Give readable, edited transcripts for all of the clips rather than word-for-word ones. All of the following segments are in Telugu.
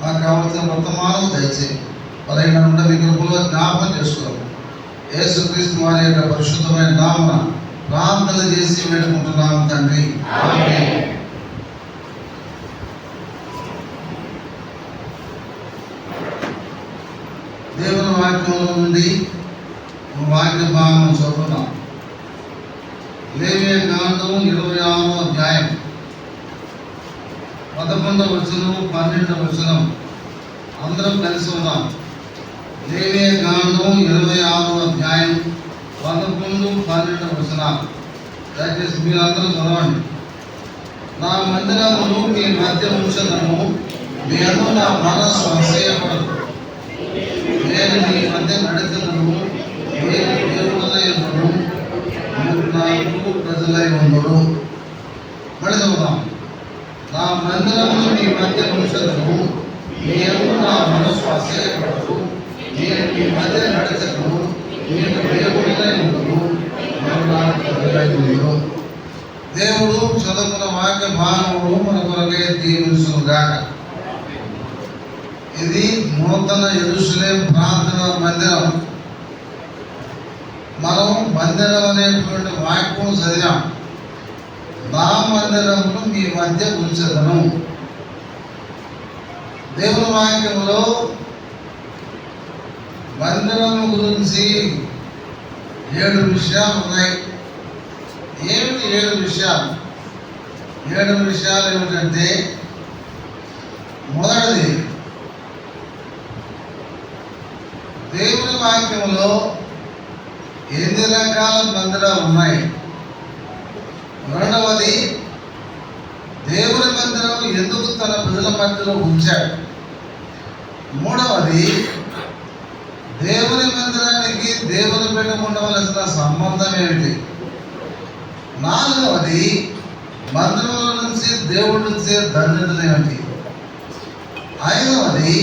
మాకు కావాల్సిన వర్తమానం దయచేయి. పరైన నుండి మీ కృపలో జ్ఞాపకం చేసుకోవాలి. యేసుక్రీస్తు వారి యొక్క పరిశుద్ధమైన నామమున ప్రార్థన చేసి వేడుకుంటున్నాం తండ్రి, ఆమేన్. దేవుని వాక్యం నుండి వాక్య భాగం చదువుతున్నాం. లేవియ కాండం 26వ అధ్యాయం 11వ వచనం 12వ వచనం అందరం కలిసి ఉన్నాం. లేవియ కాండం 26వ అధ్యాయం 11, 12వ వచనాలు. దయచేసి మీరందరూ చదవండి. నా మందిరమును మీ మధ్య ఉంచదను, మీ అందు నా మనస్సు అసహ్యపడదు. నేను మీ మధ్య నడిచెదను, నేను దేవుడనై ఉండును, మీరు నాకు ప్రజలై ఉండును. మళ్ళీ చదువుదాం. నా మందిరమును మీ మధ్య ఉంచదను, మీ అందు నా మనస్సు అసహ్యపడదు. నేను మీ మధ్య నడిచెదను, నేను దేవుడనై ఉండును, మీరు నాకు ప్రజలై ఉండును. దేవుడు చదువుకున్న వాక్య భాగములు మన కొరకే దీవించునుగాక. ఇది నూతన యెరూషలేము ప్రార్థన మందిరం. మనం మందిరం అనేటువంటి వాక్యం చదివాం. నా మందిరమును మీ మధ్య ఉంచెదను. దేవుని వాక్యంలో మందిరం గురించి 7 విషయాలు ఉన్నాయి. ఏమిటి 7 విషయాలు? 7 విషయాలు ఏమిటంటే, మొదటిది, దేవుని వాక్యంలో 8 రకాల మందిరాలు ఉన్నాయి. రెండవది, దేవుని మందిరం ఎందుకు తన ప్రజల మధ్యలో ఉంచాడు. మూడవది, దేవుని మందిరానికి దేవుని బిడ్డ ఉండవలసిన సంబంధం ఏమిటి. నాలుగవది, మందిరంలో నుంచి దేవుడి నుంచే ధన్యతలు ఏమిటి. ఐదవది,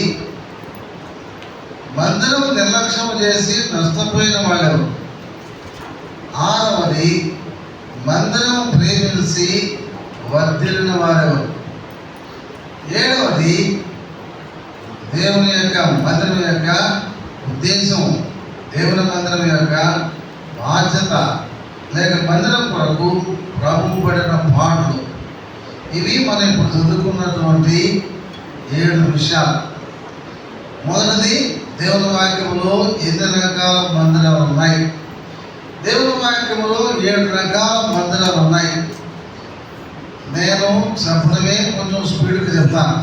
మందిరం నిర్లక్ష్యం చేసి నష్టపోయిన వాళ్ళెవరు. ఆరవది, మందిరం ప్రేమించి వర్ధిల్లిన వారెవరు. ఏడవది, దేవుని యొక్క మందిరం యొక్క ఉద్దేశం, దేవుని మందిరం యొక్క బాధ్యత, లేక మందిరం కొరకు ప్రభువు పడిన పాటలు. ఇవి మనం ఇప్పుడు చదువుకున్నటువంటి 7 విషయాలు. మొదటిది, దేవుని వాక్యంలో 8 రకాల మందిరాలు ఉన్నాయి. దేవుని వాక్యంలో 7 రకాల మందిరాలు ఉన్నాయి. నేను చెప్పడమే కొంచెం స్పీడ్గా చెప్తాను.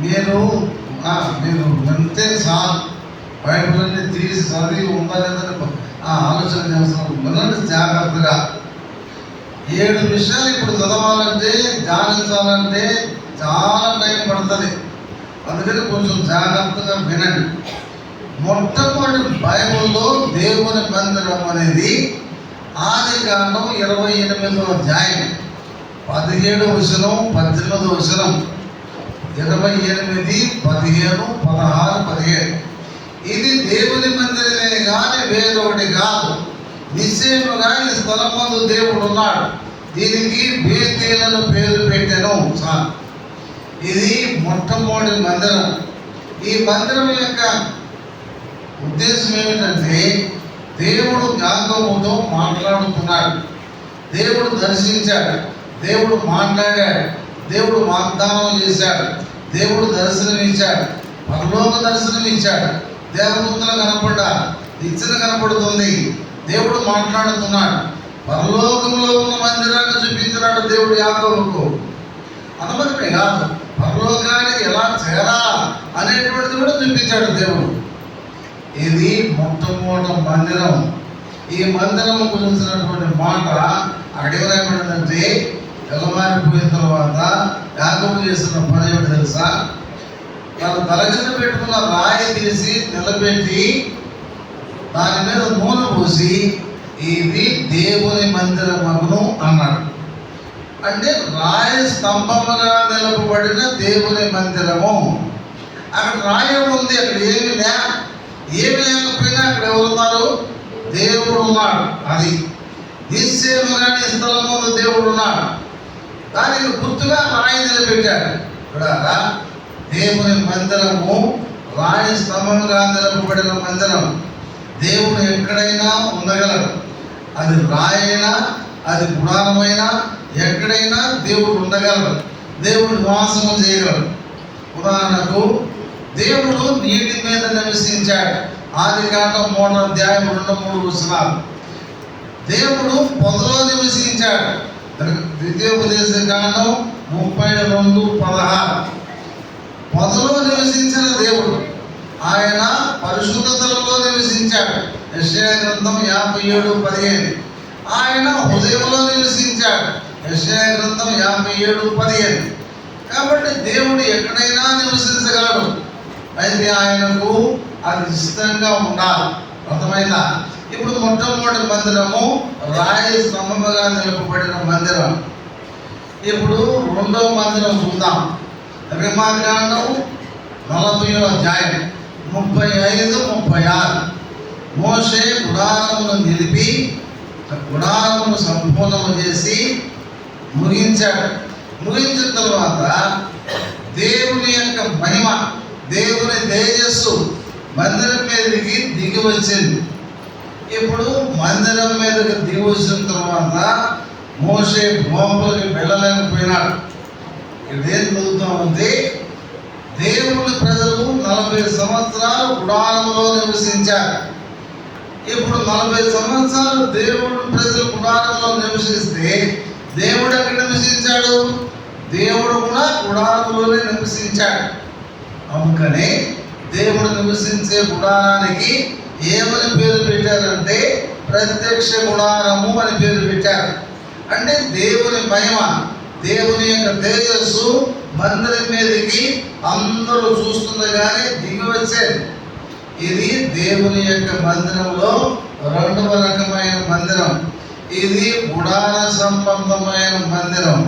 మీరు వింటే చాలు. బైబిల్ అన్ని తీసి చదివి ఉందా లేదని ఆలోచన చేస్తున్నాం. వినండి జాగ్రత్తగా. 7 విషయాలు ఇప్పుడు చదవాలంటే, ధ్యానించాలంటే చాలా టైం పడుతుంది. అందుకని కొంచెం జాగ్రత్తగా వినండి. మొట్టమొదటి బైబిల్లో దేవుని మందిరం అనేది ఆదికాండం 28వ అధ్యాయం 17వ వచనం, 18వ వచనం. 28, 15, 16, 17. ఇది దేవుని మందిరమే కానీ వేరొకటి కాదు. నిశ్చయముగా ఈ స్థలం మందు దేవుడు ఉన్నాడు. దీనికి బేతేలను పేరు పెట్టాను. ఇది మొట్టమొదటి మందిరం. ఈ మందిరం యొక్క ఉద్దేశం ఏమిటంటే, దేవుడు యాకోబుతో మాట్లాడుతున్నాడు. దేవుడు దర్శించాడు, దేవుడు మాట్లాడాడు, దేవుడు వాగ్దానం చేశాడు, దేవుడు దర్శనం ఇచ్చాడు, పరలోక దర్శనం ఇచ్చాడు. దేవదూతలు కనపడ్డారు, నిచ్చెన కనపడుతుంది, దేవుడు మాట్లాడుతున్నాడు. పరలోకంలో ఉన్న మందిరాన్ని చూపించినాడు దేవుడు యాకోబుకు. అనుమతిమే కాదు, పరలోకానికి ఎలా చేరా అనేటువంటిది కూడా చూపించాడు దేవుడు. ఇది మొట్టమొదటి మందిరం. ఈ మందిరం గురించినటువంటి మాట అక్కడ ఏమైపోయిందంటే, తెల్లవారిపోయిన తర్వాత యాకోబు చేసిన పని ఏమిటి తెలుసా? తన తల కింద పెట్టుకున్న రాయి తీసి నిలబెట్టి దాని మీద నూనె పోసి ఇది దేవుని మందిరమగును అన్నాడు. అంటే రాయి స్తంభముగా నిలబడిన దేవుని మందిరము. అక్కడ రాయి ఉంది, అక్కడ ఏమి లేకపోయినా అక్కడ ఎవరున్నారు? దేవుడు ఉన్నాడు. అది నిశ్చయముగా ఈ స్థలములో దేవుడు ఉన్నాడు. దానికి గుర్తుగా రాయి నిలబెట్టాడు. ఇక్కడ దేవుని మందిరము రాయి స్తంభముగా నిలపబడిన మందిరం. దేవుడు ఎక్కడైనా ఉండగలడు. అది రాయైనా, అది గుడారమైనా, ఎక్కడైనా దేవుడు ఉండగలడు. దేవుడు నివాసము చేయగలడు. ఉదాహరణకు దేవుడు నీటి మీద నివసించాడు. ఆదికాండం 3వ అధ్యాయం 2-3 వచనాలు. దేవుడు పొదలో నివసించాడు. ద్వితీయోపదేశ కాండం 32:16. పొదలో నివసించిన దేవుడు. ఆయన పరిశుద్ధతలో నివసించాడు. యెషయా గ్రంథం 57:15. ఆయన హృదయంలో నివసించాడు. యెషయా గ్రంథం 57:15. కాబట్టి దేవుడు ఎక్కడైనా నివసించగలడు. అయితే ఆయనకు అది ఇష్టంగా ఉండాలి. అర్థమైందా? ఇప్పుడు మొట్టమొదటి మందిరము రాయి స్తంభముగా నిలపబడిన మందిరం. ఇప్పుడు రెండవ మందిరం చూద్దాం. నిర్గమాకాండం 40వ అధ్యాయం 35-36. మోషే గుడారమును నిలిపి గుడారమును సంపూర్ణము చేసి ముగించాడు. ముగించిన తర్వాత దేవుని యొక్క మహిమ, దేవుని తేజస్సు మందిరం మీదకి దిగి వచ్చింది. ఇప్పుడు మందిరం మీదకి దిగి వచ్చిన తర్వాత మోషే లోపలికి వెళ్ళలేకపోయినాడు. ఇదేం చదువుతామంటే, దేవుని ప్రజలు 40 సంవత్సరాలు గుడారములో నివసించారు. ఇప్పుడు 40 సంవత్సరాలు దేవుడు ప్రజలు గుడారంలో నివసిస్తే దేవుడు ఎక్కడ నివసించాడు? దేవుడు కూడా గుడారంలోనే నివసించాడు. అందుకని దేవుడు నివసించే గుడారానికి ఏమని పేరు పెట్టారంటే ప్రత్యక్ష గుడారము అని పేరు పెట్టారు. అంటే దేవుని మహిమ, దేవుని యొక్క తేజస్సు మందిరం మీదకి అందరూ చూస్తుండగానే దిగి వచ్చేది. ఇది దేవుని యొక్క మందిరంలో రెండవ రకమైన మందిరం. ఇది గుడార సంబంధమైన మందిరం.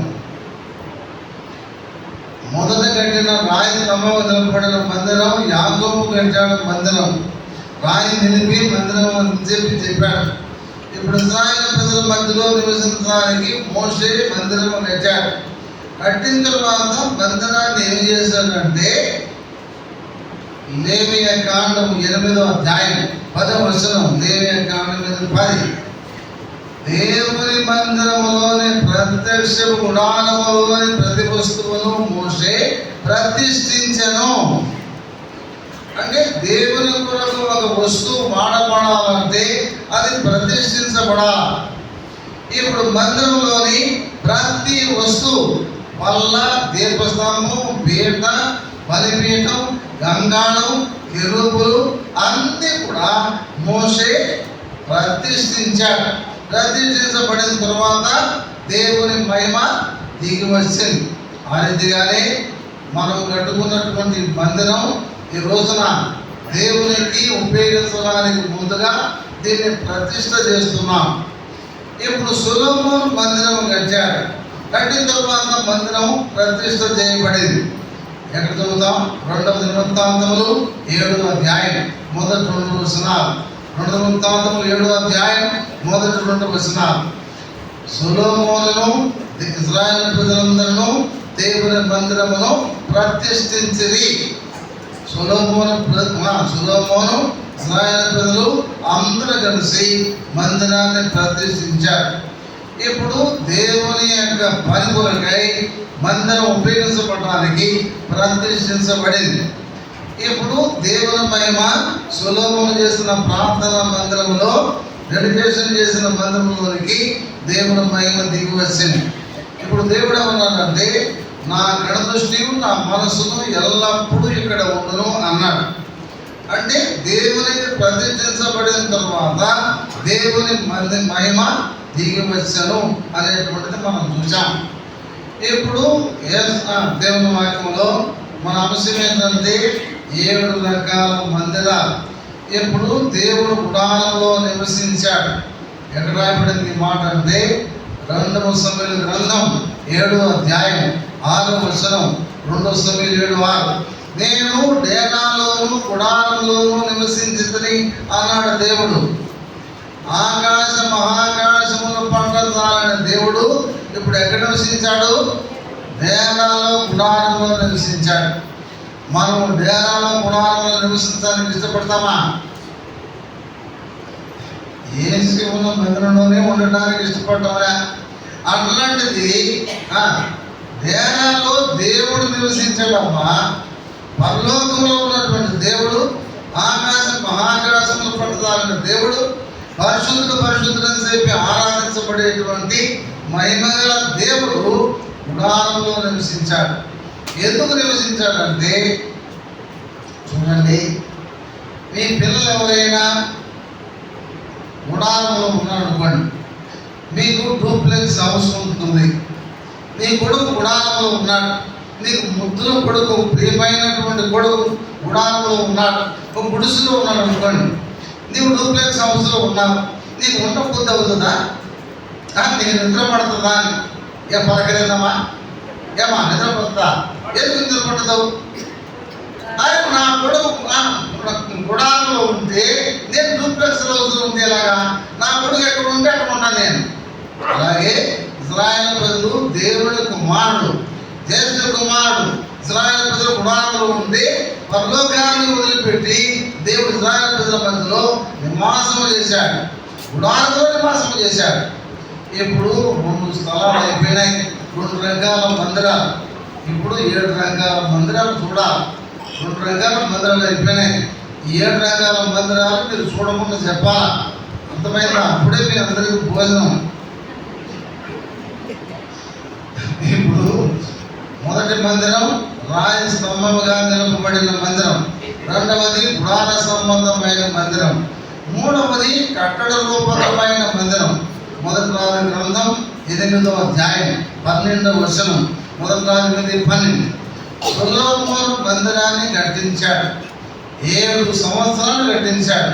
మొదట కట్టిన రాయి స్తంభము నిలబడిన మందిరం యాకోబు కట్టాడు మందిరం. రాయి నిలిపి మందిరం అని చెప్పాడు. ఇప్పుడు ఇశ్రాయేలు ప్రజల మధ్యలో నివసించడానికి మోషే మందిరం కట్టాడు. కట్టిన తర్వాత మందిరాన్ని ఏం చేశాడంటే, లేవియ కాండం 8వ అధ్యాయం 10వ వచనం, లేవియ కాండం 8:10. దేవుని మందిరములోని ప్రత్యక్ష గుడారములోని ప్రతి వస్తువును మోషే ప్రతిష్ఠించెను. అంటే దేవుని కొరకు ఒక వస్తువు వాడబడాలంటే అది ప్రతిష్ఠించబడాలి. ఇప్పుడు మందిరంలోని ప్రతి వస్తువు వల్ల దీపస్తంభం, పీట, బలిపీఠం, గంగాళం, కెరూబులు అన్నీ కూడా మోషే ప్రతిష్ఠించాడు. ప్రతిష్ఠించబడిన తర్వాత దేవుని మహిమ దిగి వచ్చింది. ఆ రీతిగానే మనం కట్టుకున్నటువంటి మందిరం ఈ రోజున దేవునికి ఉపయోగించడానికి ముందుగా దీన్ని ప్రతిష్ఠ చేస్తున్నాం. ఇప్పుడు సొలొమోను మందిరం కట్టాడు. కట్టిన తర్వాత మందిరం ప్రతిష్ఠ చేయబడింది. ఎక్కడ చదువుతాం? 2వ దినవృత్తాంతములు 7వ అధ్యాయం మొదటి 2 వచనాలు. 2వ దినవృత్తాంతములు 7వ అధ్యాయం మొదటి 2 వచనాలు. సొలొమోనును ఇశ్రాయేలు ప్రజలందరూ దేవుని మందిరమును ప్రతిష్ఠించిరి. సొలొమోను ఇశ్రాయేలు ప్రజలు అందరూ కలిసి మందిరాన్ని ప్రతిష్ఠించారు. ఇప్పుడు దేవుని యొక్క పని కొరకై మందిరం ఉపయోగించబడడానికి ప్రతిష్ఠించబడింది. ఇప్పుడు దేవుని మహిమ సొలొమోను చేసిన ప్రార్థన మందిరంలో, డెడికేషన్ చేసిన మందిరంలోనికి దేవుని మహిమ దిగి వచ్చింది. ఇప్పుడు దేవుడు ఏమన్నాడంటే, నా కడదృష్టి నా మనసును ఎల్లప్పుడూ ఇక్కడ ఉండును అన్నాడు. అంటే దేవునికి ప్రతిష్ఠించబడిన తర్వాత దేవుని మహిమ దిగి వచ్చను అనేటువంటిది మనం చూసాం. ఇప్పుడు దేవుని వాక్యంలో మన అంశం ఏంటంటే 7 రకాల మందిరాలు. ఇప్పుడు దేవుడు గుడారంలో నివసించాడు. ఎక్కడ రాయబడింది మాట అంటే 2వ సమూయేలు గ్రంథం 7వ అధ్యాయం 6వ వచనం. 2వ సమూయేలు 7:6. నేను డేరాలోను గుడారంలోను నివసించితిని అన్నాడు దేవుడు. ఆకాశ మహాకాశములు పంటదాలని దేవుడు ఇప్పుడు ఎక్కడ నివసించాడు? డేరాలో గుడారంలో నివసించాడు. మనం డేరాలో గుడారంలో నివసించడానికి ఇష్టపడతామా? ఏసీ ఉన్న మందిరంలోనే ఉండటానికి ఇష్టపడతామా? అట్లాంటిది డేరాలో దేవుడు నివసించాడమ్మా. పరలోకంలో ఉన్నటువంటి దేవుడు, మహాకాశంలో పట్టుదల దేవుడు, పరిశుద్ధుడు పరిశుద్ధుడని చెప్పి ఆరాధించబడేటువంటి మహిమగల దేవుడు గుడారంలో నివసించాడు. ఎందుకు నివసించాడంటే, చూడండి, మీ పిల్లలు ఎవరైనా గుడారంలో ఉన్నాడు అనుకోండి, మీకు డూప్లెక్స్ హౌస్ ఉంటుంది. నీ కొడుకు గుడారంలో ఉన్నాడు, నీకు ముద్దుల కొడుకు, ప్రియమైనటువంటి కొడుకు గుడారంలో ఉన్నాడు, ఒక గుడిసెలో ఉన్నాడు అనుకోండి. నీవు డూప్లెక్స్ హౌస్లో ఉన్నావు, నీకు వంట బుద్ధి అవుతుందా? నీకు నిద్ర పడుతుందా? పలకలేదమ్మా, ఏమా నిద్ర పడుతుందా? ఎందుకు నిద్ర పడుతుందో? అరే నా కొడుకు గుడారంలో ఉంటే నేను డూప్లెక్స్ హౌస్లో ఉంటే ఎలాగా? నా కొడుకు ఎక్కడ ఉంటే అక్కడ ఉన్నాను నేను. అలాగే ఇశ్రాయేలు ప్రజలు దేవుడి కుమారుడు, జ్యేష్ఠ కుమారుడు. ఇశ్రాయేలు ప్రజలు గుడారంలో ఉండి పరలోకాన్ని వదిలిపెట్టి దేవుడు ఇశ్రాయేలు ప్రజల మధ్యలో నివాసము చేశాడు, గుడారంలో నివాసము చేశాడు. ఇప్పుడు 2 స్థలాలు అయిపోయినాయి, 2 రకాల మందిరాలు. ఇప్పుడు 7 రకాల మందిరాలు చూడాలి. 2 రకాల మందిరాలు అయిపోయినాయి. ఈ 7 రకాల మందిరాలు మీరు చూడకుండా చెప్పాలా? అర్థమైందా? అప్పుడే మీ అందరికీ భోజనం. ఇప్పుడు మొదటి మందిరం రాయి స్తంభముగా నిలపబడిన మందిరం, రెండవది పురాణ సంబంధమైన మందిరం, మూడవది కట్టడ రూపకమైన మందిరం. మొదటి రాజు గ్రంథం 8వ అధ్యాయం 12వ వచనం. మొదటి రాజు 8:12. సొలొమోను మందిరాన్ని కట్టించాడు, 7 సంవత్సరాలు కట్టించాడు.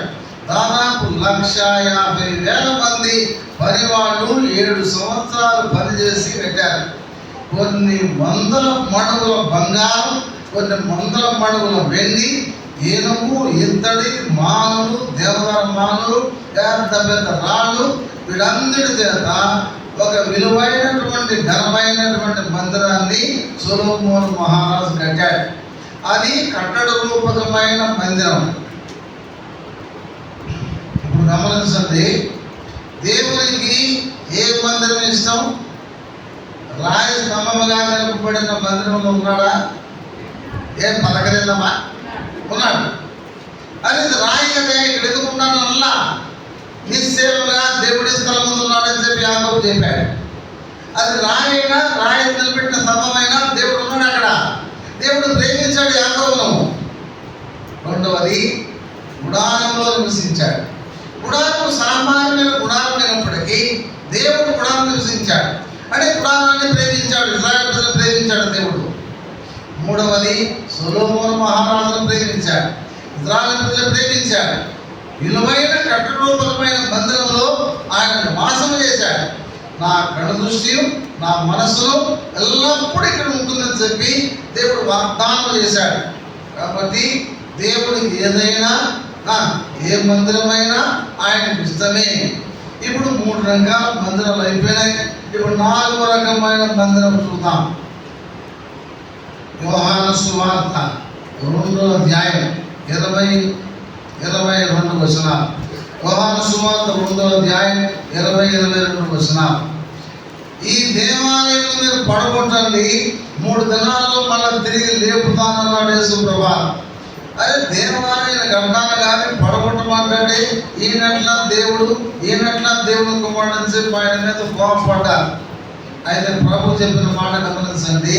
దాదాపు 1,50,000 మంది పనివాళ్ళు 7 సంవత్సరాలు పనిచేసి కట్టారు. కొన్ని వందల మణుగుల బంగారం, కొన్ని వందల మణుగుల వెండి, ఏనుగు, ఇత్తడి, మానులు, దేవదార మానులు, పెద్ద పెద్ద రాళ్ళు, వీళ్ళందరి చేత ఒక విలువైనటువంటి ఘనమైనటువంటి మందిరాన్ని సొలొమోను మహారాజు కట్టాడు. అది కట్టడ రూపకమైన మందిరం. ఇప్పుడు గమనించండి, దేవునికి ఏ మందిరం ఇష్టం? రాయి స్తంభముగా నిలపబడిన మందిరంలో ఉన్నాడా? ఏం పలకలేదమ్మా? ఉన్నాడు. అది రాయి కదా, ఇక్కడ ఎందుకు ఉన్నాడు? అలా నిశ్చయముగా దేవుడి స్థలం ముందు ఉన్నాడని చెప్పి యాకోబు చెప్పాడు. అది రాయినా, రాయి నిలబెట్టిన స్తంభమైనా దేవుడు ఉన్నాడు అక్కడ. దేవుడు ప్రేమించాడు యాకోబును. రెండవది, గుడారంలో నివసించాడు. గుడారం సామాన్యమైన గుడారం అయినప్పటికీ దేవుడు గుడారం నివసించాడు. అంటే గుడారాన్ని ప్రేమించాడు, ఇశ్రాయేలు ప్రజలను ప్రేమించాడు దేవుడు. మూడవది, సొలొమోను మహారాజును ప్రేమించాడు, ఇశ్రాయేలు ప్రజలను ప్రేమించాడు. విలువైన కట్టడరూపకమైన మందిరంలో ఆయన నివాసము చేశాడు. నా కళ్ళ దృష్టి, నా మనస్సును ఎల్లప్పుడూ ఇక్కడ ఉంటుందని చెప్పి దేవుడు వాగ్దానం చేశాడు. కాబట్టి దేవుడికి ఏదైనా, ఏ మందిరమైనా ఆయనకు ఇష్టమే. ఇప్పుడు 3 రకాల మందిరాలు అయిపోయినాయి. ఇప్పుడు 4వ రకమైన మందిరం చూద్దాం. యోహాను సువార్త 2వ అధ్యాయం 20-22 వచనాలు. యోహాను సువార్త 2వ అధ్యాయం 20-22 వచనాలు. ఈ దేవాలయం మీరు పడగొట్టండి, 3 దినాల్లో మళ్ళీ తిరిగి లేపుతానన్నాడు యేసు ప్రభువా. అదే దేవాలయం గంటాను కానీ పడగొట్టమంటే ఈయనట్లా దేవుడు కుమారుడు అని చెప్పి ఆయన మీద కోపపడ్డారు. అయితే ప్రభు చెప్పిన మాట గమనించండి,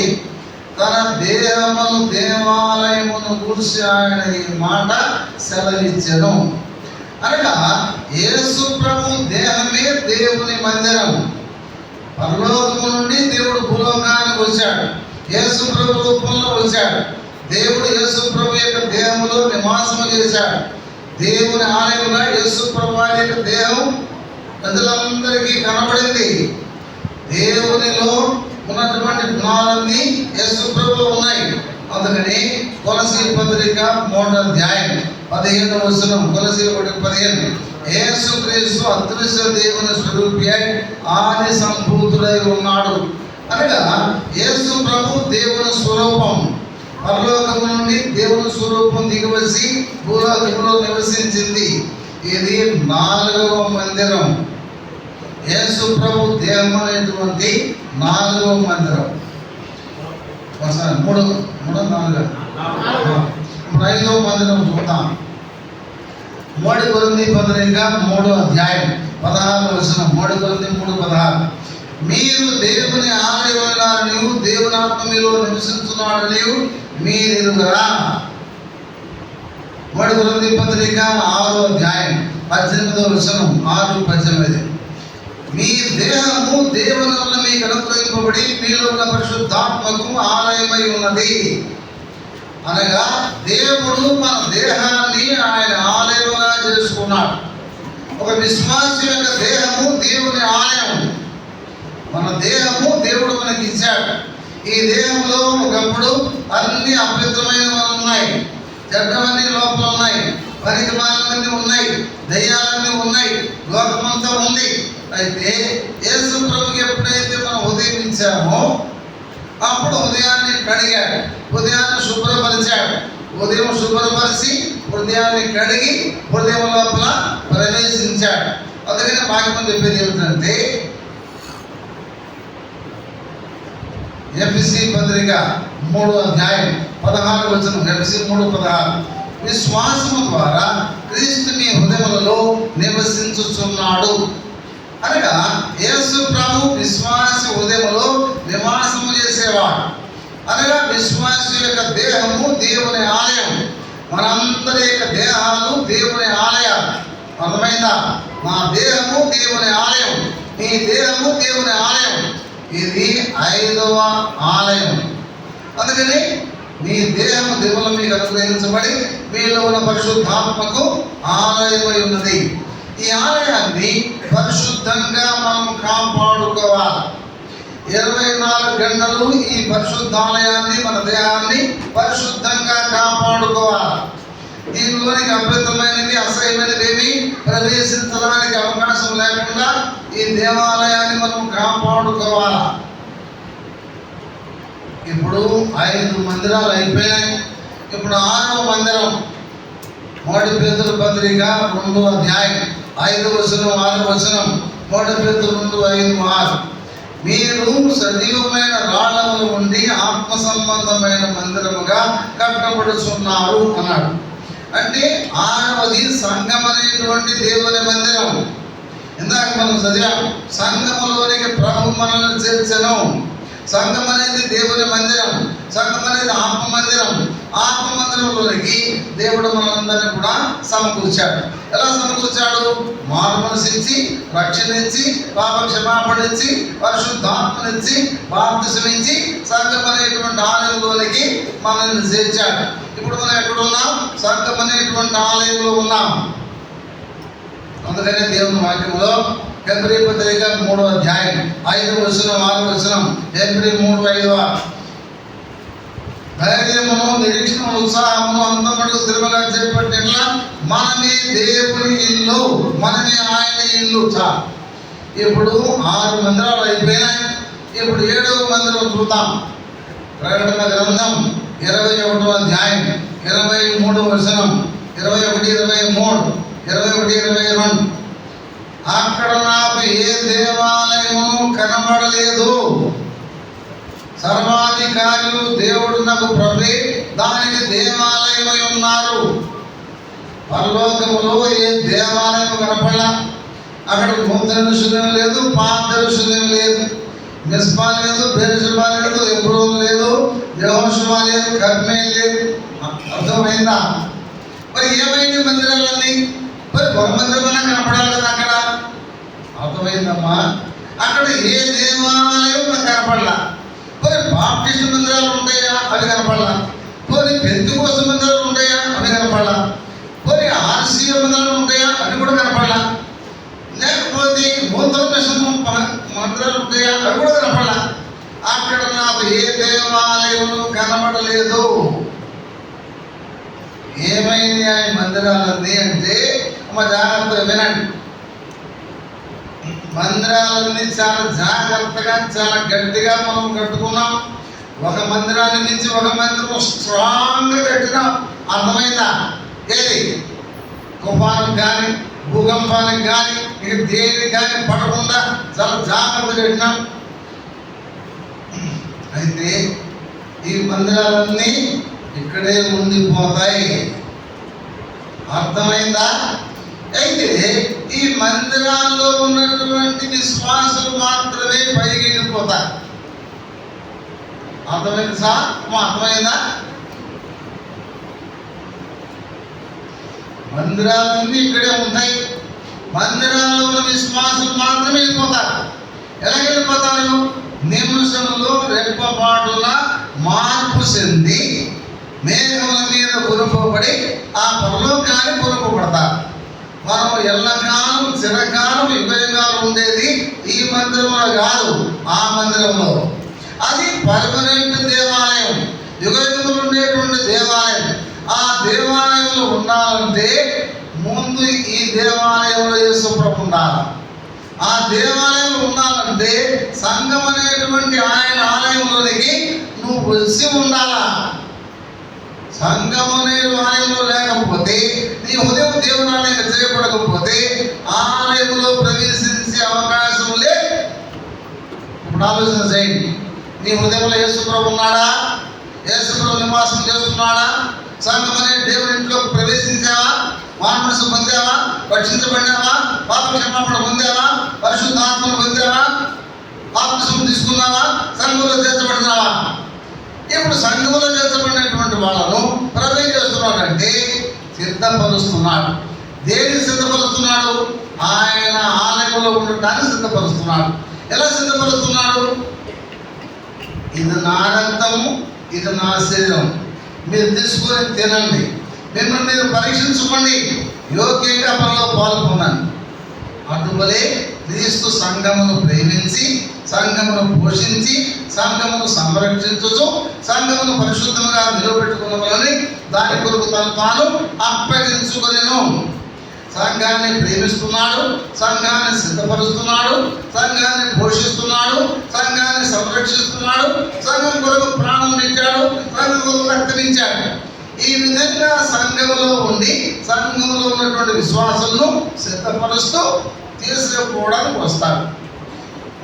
తన దేహమును దేవాలయమును గురించి ఆయన ఈ మాట సెలవిచ్చెను. అనగా యేసు ప్రభు దేహమే దేవుని మందిరం. పరలోకము నుండి దేవుడు భూలోకానికి వచ్చాడు, యేసు ప్రభు రూపంలో వచ్చాడు. దేవుడు యేసు ప్రభు యొక్క దేహములో నివాసము చేశాడు. దేవుని ఆలయముగా యేసు ప్రభు యొక్క దేహం ప్రజలందరికీ కనబడింది. దేవునిలో ఉన్నటువంటి గుణాలన్నీ యేసు ప్రభులో ఉన్నాయి. అందుకని కొలసీ పత్రిక 3వ అధ్యాయం 15వ వచనం, కొలసీ 1:15, యేసుక్రీస్తు అదృశ్య దేవుని స్వరూపి ఆది సంభూతుడై ఉన్నాడు. అనగా యేసు ప్రభు దేవుని స్వరూపం. పరలోకము నుండి దేవుని స్వరూపం దిగివచ్చి భూలోకంలో నివసించింది. ఇది 4వ మందిరం. యేసు ప్రభు దేహం అనేటువంటి 4వ మందిరం. ఒకసారి 3 4 ఇప్పుడు 5వ మందిరం చూద్దాం. 3 కొరింథీ పత్రిక 3వ అధ్యాయం 16వ వచనం. 3 కొరింథీ 3:16. మీరు దేవుని ఆలయమైనారని దేవుని ఆత్మ మీలో నివసించున్నాడని మీరెరుగరా. 3 కొరింథీ పత్రిక 6వ అధ్యాయం 18వ వచనం. 6:18. మీ దేహము దేవుని వల్ల మీకు అనుగ్రహింపబడి మీలో ఉన్న పరిశుద్ధాత్మకు ఆలయమై ఉన్నది. అనగా దేవుడు మన దేహాన్ని ఆయన ఆలయంగా చేసుకున్నాడు. ఒక విశ్వాసి యొక్క దేహము దేవుని ఆలయం. మన దేహము దేవుడు మనకి ఇచ్చాడు. ఈ దేహంలో ఒకప్పుడు అన్ని అపవిత్రమైనవి ఉన్నాయి, చెడ్డవన్నీ లోపల ఉన్నాయి, పరిగమాలన్నీ ఉన్నాయి, దయ్యాలన్నీ ఉన్నాయి, లోకమంతా ఉంది. అయితే యేసు ప్రభుకి ఎప్పుడైతే మనం ఉదయం ఇచ్చామో అప్పుడు ఉదయాన్ని కడిగాడు, ఉదయాన్ని శుభ్రపరిచాడు. ఉదయం శుభ్రపరిచి హృదయాన్ని కడిగి హృదయం లోపల ప్రవేశించాడు. అందుకని వాక్యం చెప్పేది ఏమిటంటే ఎఫెసీ పత్రిక 3వ అధ్యాయం 16వ వచనం. ఎఫెసీ 3:16. విశ్వాసము ద్వారా క్రీస్తు మీ హృదయములలో నివసించుచున్నాడు. అనగా యేసు ప్రభు విశ్వాసి హృదయములో నివాసము చేసేవాడు. అనగా విశ్వాసి యొక్క దేహము దేవుని ఆలయం. మనందరి యొక్క దేహాలు దేవుని ఆలయాలు. అర్థమైందా? మా దేహము దేవుని ఆలయం, మీ దేహము దేవుని ఆలయం. ఇది 5వ ఆలయం. అందుకని మీ దేహము దేవుని మీకు అనుగ్రహించబడి మీలో ఉన్న పరిశుద్ధాత్మకు ఆలయమై ఉన్నది. ఈ ఆలయాన్ని పరిశుద్ధంగా మనం కాపాడుకోవాలి. 24 గంటలు ఈ పరిశుద్ధాలయాన్ని, మన దేహాన్ని పరిశుద్ధంగా కాపాడుకోవాలి. దీనిలోనికి అపవిత్రమైనవి, అసహ్యమైనవి ఏమి ప్రవేశించడానికి అవకాశం లేకుండా ఈ దేవాలయాన్ని మనం కాపాడుకోవాలి. ఇప్పుడు 5 మందిరాలు అయిపోయినాయి. ఇప్పుడు 6వ మందిరం. 1 పేతురు పత్రిక 2వ అధ్యాయం 5వ వచనం 6వ వచనం. 1 పేతురు 2:5-6. మీరు సజీవమైన రాళ్ళములు ఉండి ఆత్మ సంబంధమైన మందిరముగా కట్టబడుచున్నారు అన్నాడు. అంటే 6వది సంఘం అనేటువంటి దేవుని మందిరం. ఇందాక మనం చదివాం, సంఘములోనికి ప్రభు మనల్ని చేర్చెను. సంఘం అనేది దేవుని మందిరం, సంఘం అనేది ఆత్మ మందిరం. ఆత్మ మందిరంలోనికి దేవుడు మనందరినీ కూడా సమకూర్చాడు. ఎలా సమకూర్చాడు? మారు మనసిచ్చి, రక్షణ ఇచ్చి, పాప క్షమాపణ ఇచ్చి, పరిశుద్ధాత్మనిచ్చి, బాప్తిసమిచ్చి సంఘం అనేటువంటి ఆలయంలోనికి మనల్ని చేర్చాడు. ఇప్పుడు మనం ఎక్కడ ఉన్నాం? సంఘం అనేటువంటి ఆలయంలో ఉన్నాం. అందుకనే దేవుని వాక్యంలో హెబ్రీ పత్రిక 3వ అధ్యాయం 5వ వచనం 6వ వచనం. హెబ్రీ 3:5. ధైర్యమును, నిరీక్షణను, ఉత్సాహమును అంతమడుగు స్థిరముగా చేపట్టిన మనమే దేవుని ఇల్లు, మనమే ఆయన ఇల్లు. ఇప్పుడు 6 మందిరాలు అయిపోయినాయి. ఇప్పుడు 7వ మందిరం చూద్దాం. ప్రకటన గ్రంథం 21వ అధ్యాయం 23వ వచనం. 21, 23, 21, 22. అక్కడ నాకు ఏ దేవాలయము కనబడలేదు. సర్వాధికారులు దేవుడు నాకు ప్రభే దానికి దేవాలయమై ఉన్నారు. పరలోకములో ఏ దేవాలయం కనపడలా. అక్కడ నూతన విషయం లేదు, పాత విషయం లేదు, మిస్పా లేదు, బెర్షెబా లేదు, ఎబ్రోన్ లేదు, యెహోషువ లేదు, కర్మే లేదు. అర్థమైందా? మరి ఏమైంది మందిరాలన్నీ? మరి ఒక మందిరమైనా కనపడాలి కదా అక్కడ. అర్థమైందమ్మా? అక్కడ ఏ దేవాలయం నాకు కనపడలా. మరి బాప్టిస్ట్ మందిరాలు ఉంటాయా? అవి కనపడలా. మరి పెంతెకోస్తు మందిరాలు ఉంటాయా? అవి కనపడలా. మరి ఆర్సీఎ మందిరాలు ఉంటాయా? అవి కూడా కనపడలా. లేకపోతే నూతన మిషన్ మందిరాలు ఉంటాయా? అవి కూడా కనపడలా. అక్కడ నాకు ఏ దేవాలయం కనబడలేదు. ఏమైంది ఆ మందిరాలన్నీ అంటే, అమ్మ జాగ్రత్తగా వినండి. మందిరాలన్నీ చాలా జాగ్రత్తగా, చాలా గట్టిగా మనం కట్టుకున్నాం. ఒక మందిరాన్ని మించి ఒక మందిరం స్ట్రాంగ్గా కట్టిన అర్థమైందా? ఏది తుఫాను కానీ భూకంపానికి కానీ ఇక దేనికి కానీ పడకుండా చాలా జాగ్రత్త కట్టినాం. అయితే ఈ మందిరాలన్నీ ఇక్కడే ఉండిపోతాయి. అర్థమైందా? అయితే ఈ మందిరాల్లో ఉన్నటువంటి విశ్వాసులు మాత్రమే పైకి వెళ్ళిపోతారు. అర్థమైంది సార్? అర్థమైందా? మందిరాలన్నీ ఇక్కడే ఉంటాయి. మందిరాల్లో ఉన్న విశ్వాసులు మాత్రమే వెళ్ళిపోతారు. ఎలా వెళ్ళిపోతారు? నిమిషంలో రెప్పపాటుల మార్పు చెంది మేఘముల మీద కురుపబడి ఆ పరలోకాన్ని కురుపబడతారు. మనం ఎల్లకాలం చిరకాలం యుగయుగాలు ఉండేది ఈ మందిరంలో కాదు, ఆ మందిరంలో. అది పర్మనెంట్ దేవాలయం, యుగయుగములు ఉండేటువంటి దేవాలయం. ఆ దేవాలయంలో ఉండాలంటే ముందు ఈ దేవాలయంలో యేసు ప్రభు ఉండాలి. ఆ దేవాలయంలో ఉండాలంటే సంఘం అనేటువంటి ఆయన ఆలయంలోనికి నువ్వు వచ్చి ఉండాలా. సంఘం అనే ఆలయంలో లేకపోతే, నీ హృదయం దేవుని ఆలయంగా చేయబడకపోతే ఆలయంలో ప్రవేశించే అవకాశం లేదు. ఇప్పుడు ఆలోచన చేయండి. నీ హృదయంలో యేసు ప్రభు ఉన్నాడా? యేసు ప్రభు నివాసం చేస్తున్నాడా? సంఘం అనే దేవుని ఇంట్లోకి ప్రవేశించావా? మానసు పొందావా? రక్షించబడినావా? పాప క్షమాపణ పొందావా? పరిశుద్ధాత్మను పొందావా? బాప్తిసం తీసుకున్నావా? సంఘంలో చేర్చబడినావా? ఇప్పుడు సంఘంలో చేర్చబడినటువంటి వాళ్ళను ప్రభు ఏం చేస్తున్నాడంటే సిద్ధపరుస్తున్నాడు. దేనికి సిద్ధపరుస్తున్నాడు? ఆయన ఆలయంలో ఉండటానికి సిద్ధపరుస్తున్నాడు. ఎలా సిద్ధపరుస్తున్నాడు? ఇది నా రక్తము, ఇది నా శరీరం, మీరు తీసుకొని తినండి, మిమ్మల్ని మీరు పరీక్షించుకోండి, యోగ్యంగా పనిలో పాల్గొన్నాను. అటువలే క్రీస్తు సంఘమును ప్రేమించి, సంఘమును పోషించి, సంఘమును సంరక్షించుచు, సంఘమును పరిశుద్ధంగా నిలబెట్టుకున్నవలని దాని కొరకు తాను అప్పగించుకొనెను. సంఘాన్ని ప్రేమిస్తున్నాడు, సంఘాన్ని సిద్ధపరుస్తున్నాడు, సంఘాన్ని పోషిస్తున్నాడు, సంఘాన్ని సంరక్షిస్తున్నాడు, సంఘం కొరకు ప్రాణం పెట్టాడు, సంఘం కొరకు రక్తమిచ్చాడు. ఈ విధంగా సంఘంలో ఉండి సంఘంలో ఉన్నటువంటి విశ్వాసాలను సిద్ధపరుస్తూ తీసుకుపోవడానికి వస్తాడు.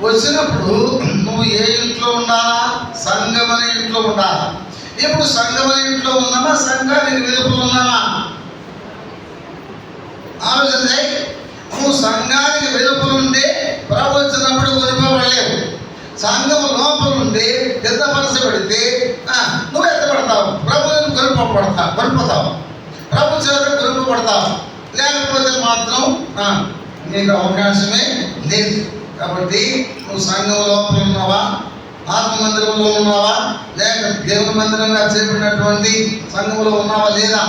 వచ్చినప్పుడు నువ్వు ఏ ఇంట్లో ఉండాలా? సంఘం అనే ఇంట్లో ఉండాలా. ఇప్పుడు సంఘం అనే ఇంట్లో ఉన్నామా? సంఘానికి వెలుపల ఉన్నామా? ఆలోచన చేయి. నువ్వు సంఘానికి వెలుపల ఉంటే ప్రభు వచ్చినప్పుడు కొనుకోబడలేవు. సంఘం లోపల ఉండి సిద్ధపరచబడితే నువ్వు ఎత్తపడతావు, ప్రభువుని కొనుక్కోపడతావు, ప్రభు చేత కొనుక్కోపడతావు. లేకపోతే మాత్రం నీకు అవకాశమే లేదు. కాబట్టి నువ్వు సంఘం లోపల ఉన్నావా? ఆత్మ మందిరంలో ఉన్నావా? లేక దేవుని మందిరంగా చేపట్టినటువంటి సంఘంలో ఉన్నావా లేదా?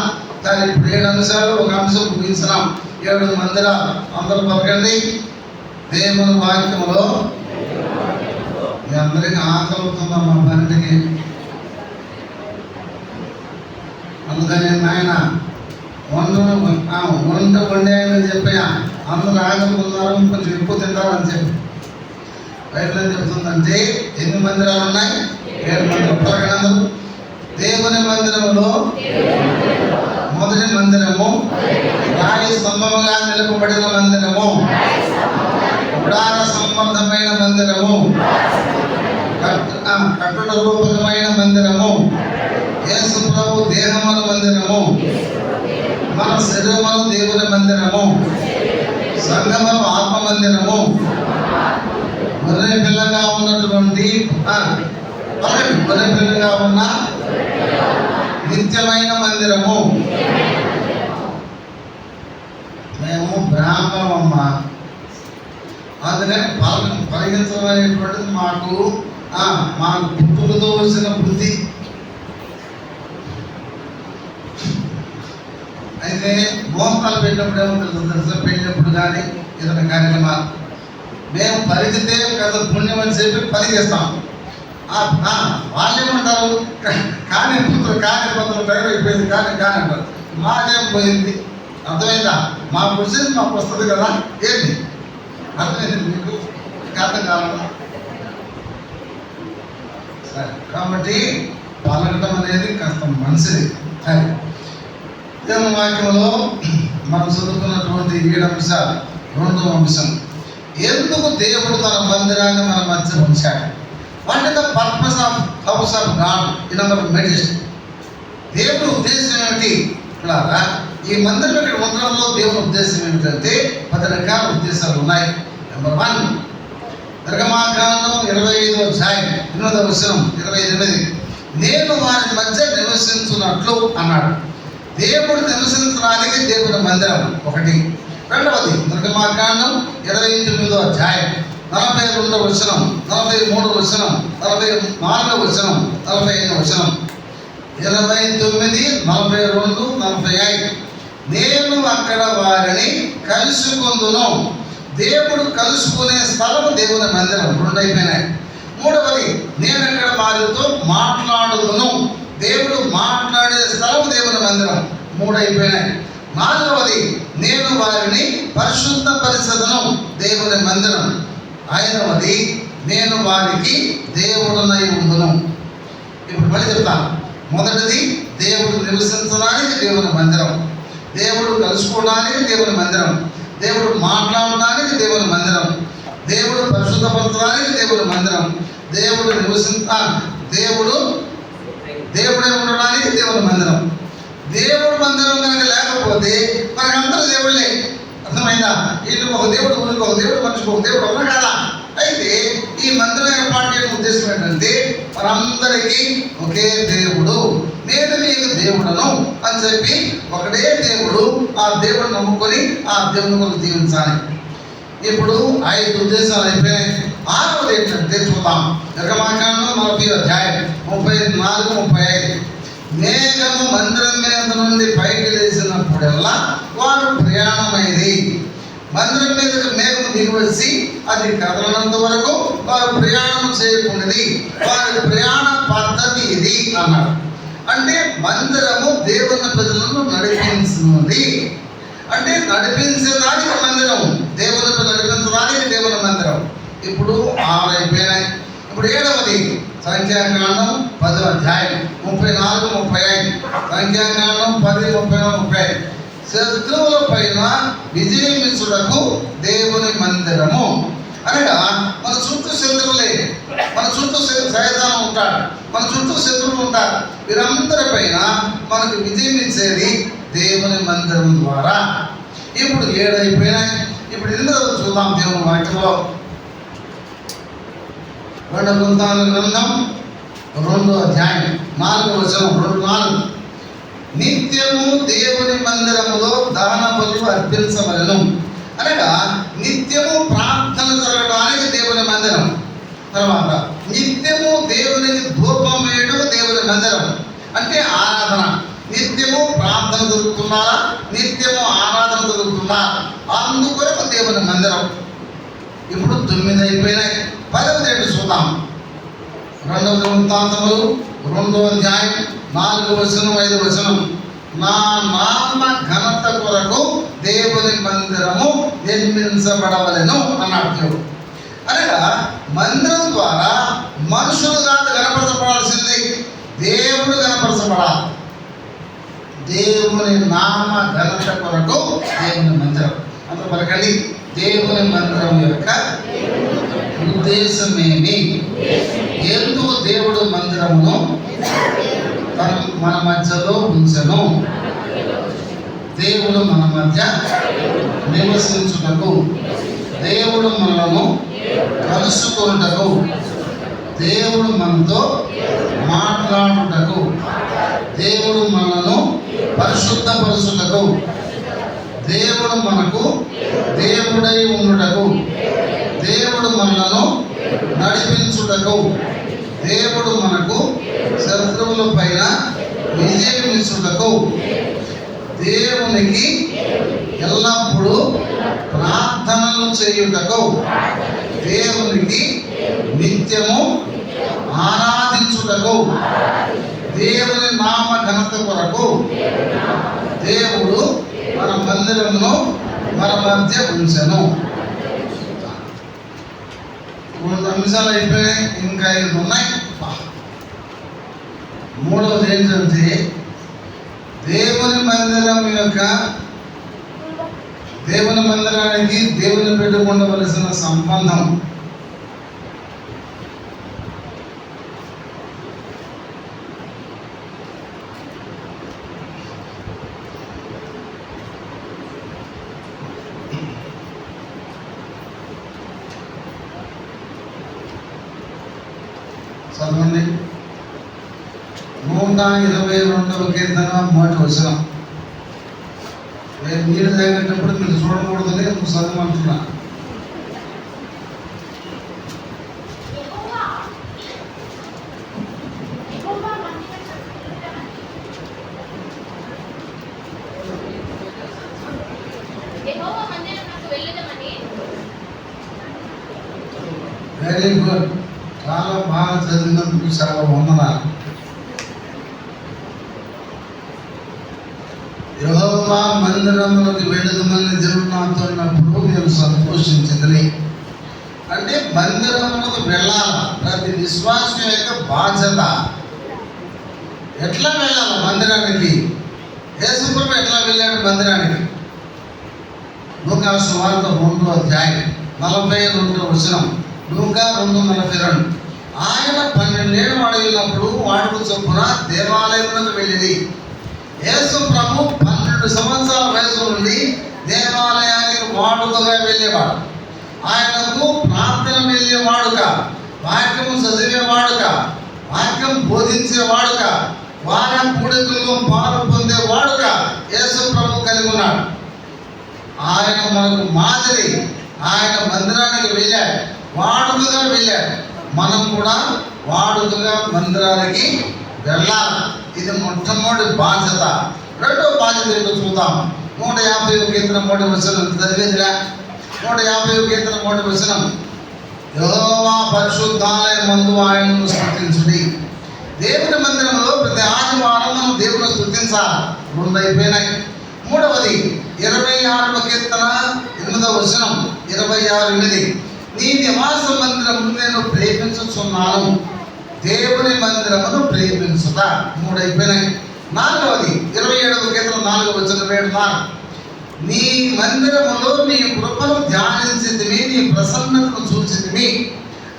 కానీ ఇప్పుడు 7 అంశాలు, ఒక అంశం ముగించినాం. 7 మందిరాలు. అందరూ పలకండి. దేవుని వాక్యంలో మీ అందరికీ ఆకలిస్తుందా మా బండికి? అందుకని ఆయన వంట వండాయని చెప్పా. అందరూ ఆకలి ఉన్నారు, కొంచెం ఎక్కువ తింటారని చెప్పి. బైబిల్ ఏం చెప్తుందంటే ఎన్ని మందిరాలు ఉన్నాయి? 7 మందిరాలు. పలకండి అందరూ. దేవుని మందిరంలో మొదటి మందిరము రాయి స్తంభముగా నిలపబడిన మందిరము, గుడార సంబంధమైన మందిరము, కట్టడ రూపకమైన మందిరము, యేసు ప్రభు దేహముల మందిరము, మన శరీరములు దేవుని మందిరము, సంఘములు ఆత్మ మందిరము, గొర్రె పిల్లగా ఉన్నటువంటి గొర్రె పిల్లగా ఉన్న నిత్యమైన మందిరము. మేము బ్రాహ్మణమ్మ, అందుకని పరిగణించడం అనేటువంటిది మాకు పుట్టుకతో వచ్చిన బుద్ధి. అయితే మోహతాలు పెట్టినప్పుడు ఏమవుతుంది తెలుసా? పెట్టినప్పుడు కానీ ఏదైనా కార్యక్రమాలు మేము పరిగితే కదా పుణ్యం అని చెప్పి పరిగెస్తాం. వాళ్ళేమంటారు? కానీ టైం అయిపోయింది, కానీ అంటారు. మాకేం పోయింది? అర్థమైందా? మాకు వచ్చింది మాకు వస్తుంది కదా. ఏంటి అర్థమైంది మీకు? అర్థం కావాలా? కాబట్టి పలకటం అనేది కాస్త మంచిది. అది దేవుని వాక్యంలో మనం చదువుకున్నటువంటి 7 అంశాలు. 2వ అంశం, ఎందుకు దేవుడు తన మందిరాన్ని మన మధ్య ఉంచాడు? What is the purpose of house of God in our meditation? దేవుని ఉద్దేశం ఏమిటి? ఇట్లాగా ఈ మందిరం ఇక్కడ ఉండడంలో దేవుని ఉద్దేశం ఏమిటంటే 10 రకాల ఉద్దేశాలు ఉన్నాయి. నెంబర్ 1, నిర్గమాకాండం 25వ అధ్యాయం 8వ వచనం 28, నేను వారి మధ్య నివసించున్నట్లు అన్నాడు. దేవుడు నివసించడానికి దేవుని మందిరం ఒకటి. 2వది నిర్గమాకాండం 29వ అధ్యాయం 42వ వచనం, 43వ వచనం, 44వ వచనం, 45వ వచనం, 29, 42, 45, నేను అక్కడ వారిని కలుసుకుందును. దేవుడు కలుసుకునే స్థలం దేవుని మందిరం. 2 అయిపోయినాయి. 3వది, నేను అక్కడ వారితో మాట్లాడుదును. దేవుడు మాట్లాడే స్థలం దేవుని మందిరం. 3 అయిపోయినాయి. 4వది, నేను వారిని పరిశుద్ధపరిచదును. దేవుని మందిరం. 5వది, నేను వారికి దేవుడునై ఉండును. ఇప్పుడు మళ్ళీ చెప్తాను. మొదటిది, దేవుడు నివసించడానికి దేవుని మందిరం. దేవుడు కలుసుకోవడానికి దేవుని మందిరం. దేవుడు మాట్లాడడానికి దేవుని మందిరం. దేవుడు పరిశుద్ధపరచడానికి దేవుని మందిరం. దేవుడు దేవుడే ఉండడానికి దేవుని మందిరం. దేవుడు మందిరం కనుక లేకపోతే మనకందరూ దేవుళ్ళే. అర్థమైందా? ఇంటికి ఒక దేవుడు, ఊరికి ఒక దేవుడు, మనిషికి ఒక దేవుడు ఉన్నా కదా. అయితే ఈ మందిరం ఏర్పాటు చేయడం ఉద్దేశం ఏంటంటే మనందరికీ ఒకే దేవుడు, నేను మీకు దేవుడను అని చెప్పి ఒకటే దేవుడు, ఆ దేవుడు నమ్ముకొని ఆ దేవుని మనం జీవించాలి. ఇప్పుడు 5 ఉద్దేశాలు అయిపోయినాయి. 6వది ఏంటంటే చూద్దాం. నిర్గమాకాండం 40వ అధ్యాయం 34, 35, మేఘము మందిరం మీద నుండి పైకి లేచినప్పుడల్లా వారు ప్రయాణమైంది. మందిరం మీదకి మేఘము దిగి వచ్చి అది కదలనంత వరకు వారు ప్రయాణం చేయకూడదు. వారి ప్రయాణ పద్ధతి ఇది అన్నాడు. అంటే మందిరము దేవుని ప్రజలను నడిపించున్నది. అంటే నడిపించడానికి మందిరం, దేవుని నడిపించడానికి దేవుని మందిరం. ఇప్పుడు 6 అయిపోయినాయి. ఇప్పుడు 7వది సంఖ్యాకాండం 10వ అధ్యాయం 34, 35, సంఖ్యాకాండం 10, 34, 35, శత్రువుల పైన విజయమిచ్చుటకు దేవుని మందిరము. అనగా మన చుట్టూ శత్రువులే, మన చుట్టూ సైతాను ఉంటాడు, మన చుట్టూ శత్రువులు ఉంటారు. వీరందరి పైన మనకు విజయం ఇచ్చేది దేవుని మందిరం ద్వారా. ఇప్పుడు 7 అయిపోయినాయి. ఇప్పుడు 8వ చూద్దాం దేవుని వాక్యంలో. 2 వృత్తాంతాల గ్రంథం 2వ అధ్యాయం 4వ వచనం, 2:4, నిత్యము దేవుని మందిరములో దహన బలులు అర్పించవలెను. అనగా నిత్యము ప్రార్థన జరగడానికి దేవుని మందిరం. తర్వాత నిత్యము దేవునికి ధూపం వేయడం దేవుని మందిరం. అంటే ఆరాధన. నిత్యము ప్రార్థన జరుగుతున్నారా, నిత్యము ఆరాధన జరుగుతున్నా, అందుకొరకు దేవుని మందిరం. ఇప్పుడు 9 అయిపోయినాయి. 10వది ఏంటి చూద్దాం. 2వ వృత్తాంతములు 2వ అధ్యాయం 4వ వచనం, 5వ వచనం, నా నామ ఘనత కొరకు దేవుని మందిరము నిర్మించబడవలెను అన్నాడు దేవుడు. అనగా మందిరం ద్వారా మనుషులు కాదు కనపరచబడాల్సింది, దేవుడు కనపరచబడాలి. దేవుని నామ ఘనత కొరకు దేవుని మందిరం. అంత పలకండి. దేవుని మందిరం యొక్క ఉద్దేశమేమి? ఎందుకు దేవుడు మందిరమును మన మధ్యలో ఉంచెను? దేవుడు మన మధ్య నివసించుటకు, దేవుడు మనలను కలుసుకొనుటకు, దేవుడు మనతో మాట్లాడుటకు, దేవుడు మనను పరిశుద్ధపరుచుటకు, దేవుడు మనకు దేవుడై ఉండుటకు, దేవుడు మనలను నడిపించుటకు, దేవుడు మనకు శత్రువుల పైన విజయం ఇచ్చుటకు, దేవునికి ఎల్లప్పుడూ ప్రార్థనలు చేయుటకు, దేవునికి నిత్యము ఆరాధించుటకు, దేవుని నామ ఘనత కొరకు దేవుడు మన మందిరమును మన మధ్య ఉంచెను. 2 నిమిషాలు అయిపోయాయి, ఇంకా 5 ఉన్నాయి. మూడవది ఏంటంటే దేవుని మందిరానికి దేవుని పెట్టుకుండవలసిన సంబంధం. చదవండి. 122వ కీర్తన 1వ వచనం. నేను నీళ్ళు తాగేటప్పుడు మీరు చూడకూడదని నువ్వు చదవమంటున్నా. వెరీ గుడ్, చాలా బాగా చదివినందుకు చాలా వందనాలు. యెహోవా మందిరములకు వెళ్ళదమని దేవుడు నాతో అన్నప్పుడు నేను సంతోషించింది. అంటే మందిరములకు వెళ్ళాలి, ప్రతి విశ్వాసం యొక్క బాధ్యత. ఎట్లా వెళ్ళాలి మందిరానికి? యేసుప్రభు ఎట్లా వెళ్ళాడు మందిరానికి? లూకా సువార్త 2వ అధ్యాయం 42వ వచనం. లూకా 2:42. ఆయన 12 ఏళ్ళు వాడినప్పుడు వాడుకు చొప్పున దేవాలయములకు వెళ్ళింది. యేసు ప్రభు 12 సంవత్సరాల వయసు నుండి దేవాలయానికి వాడుకగా వెళ్ళేవాడు. ఆయనకు ప్రార్థన వెళ్ళేవాడుక, వాక్యం చదివేవాడుక, వాక్యం బోధించేవాడుక, వారం కూడికల్లో పాలు పొందేవాడుక యేసు ప్రభు కలిగి ఉన్నాడు. ఆయన మనకు మాదిరి. ఆయన మందిరానికి వెళ్ళాడు, వాడుకగా వెళ్ళాడు. మనం కూడా వాడుకగా మందిరానికి వెళ్ళాలి. ఇది మొట్టమొదటి బాధ్యత. రెండో బాధ్యత ఏంటో చూద్దాం. 150వ కీర్తన 1వ వచనం చదివేదిరా. 150వ కీర్తన 1వ వచనం. యెహోవా పరిశుద్ధాలయమందు ఆయనను స్తుతించుడి. దేవుని మందిరంలో ప్రతి ఆదివారం మనం దేవుని స్తుతించాలి. 2 అయిపోయినాయి. మూడవది 26వ కీర్తన 8వ వచనం. 26:8. నీ నివాస మందిరము నేను ప్రేమించుచున్నాను, దేవుని మందిరమును ప్రేమించుట. 3 అయిపోయినాయి. 4వది 27వ కీర్తన 4వ వచనం. 7 నీ మందిరములో నీ కృపను ధ్యానించితిమి, నీ ప్రసన్నతను చూచితిమి.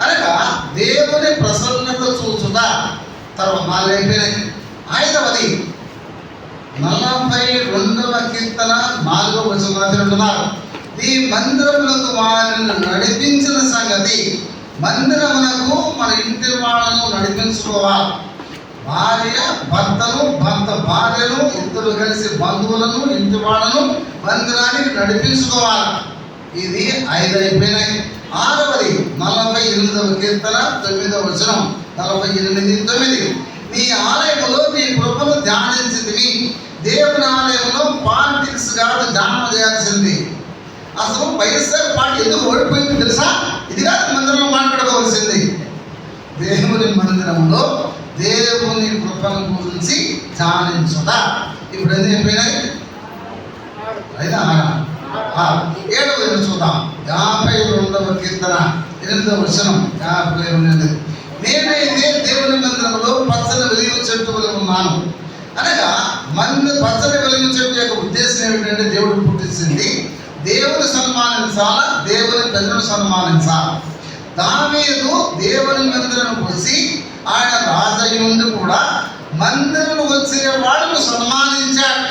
అనగా దేవుని ప్రసన్నత చూచుట. తర్వాత 4 అయిపోయినాయి. 5వది 42వ కీర్తన 4వ వచనం. ఈ మందిరములకు వారిని నడిపించిన సంగతి. మందిరములకు మన ఇంటి వాళ్ళను నడిపించుకోవాలి. భార్య భర్తను, భర్త భార్యను, ఇద్దరు కలిసి బంధువులను, ఇంటి వాళ్ళను మందిరానికి నడిపించుకోవాలి. ఇది 5 అయిపోయినాయి. 6వది 48వ కీర్తన 9వ వచనం. 48:9. నీ ఆలయములో నీ కృపను ధ్యానించింది. దేవుని ఆలయంలో పాలిటిక్స్ కాదు ధ్యానం చేయాల్సింది. అసలు వైఎస్ఆర్ పార్టీ ఎందుకు ఓడిపోయింది తెలుసా? ఇది కాదు మందిరంలో మాట్లాడుకోవాల్సింది. దేవుని మందిరంలో దేవుని కృపను గురించి ధ్యానించుట. ఇప్పుడు ఎన్ని అయిపోయినాయి? 7వది చూద్దాం. 52వ కీర్తన 8వ వచనం. 52. నేనైతే దేవుని మందిరంలో పచ్చని వెలుగు చెట్టు వలె ఉన్నాను. అనగా పచ్చని వెలుగు చెట్టు యొక్క ఉద్దేశం ఏమిటంటే దేవుడు పుట్టించింది దేవుని సన్మానించాలా, దేవుని ప్రజలను సన్మానించాలి. దావీదు దేవుని మందిరం వచ్చి ఆయన రాజయ్య నుండి కూడా మందిరం వచ్చే వాళ్ళను సన్మానించాడు.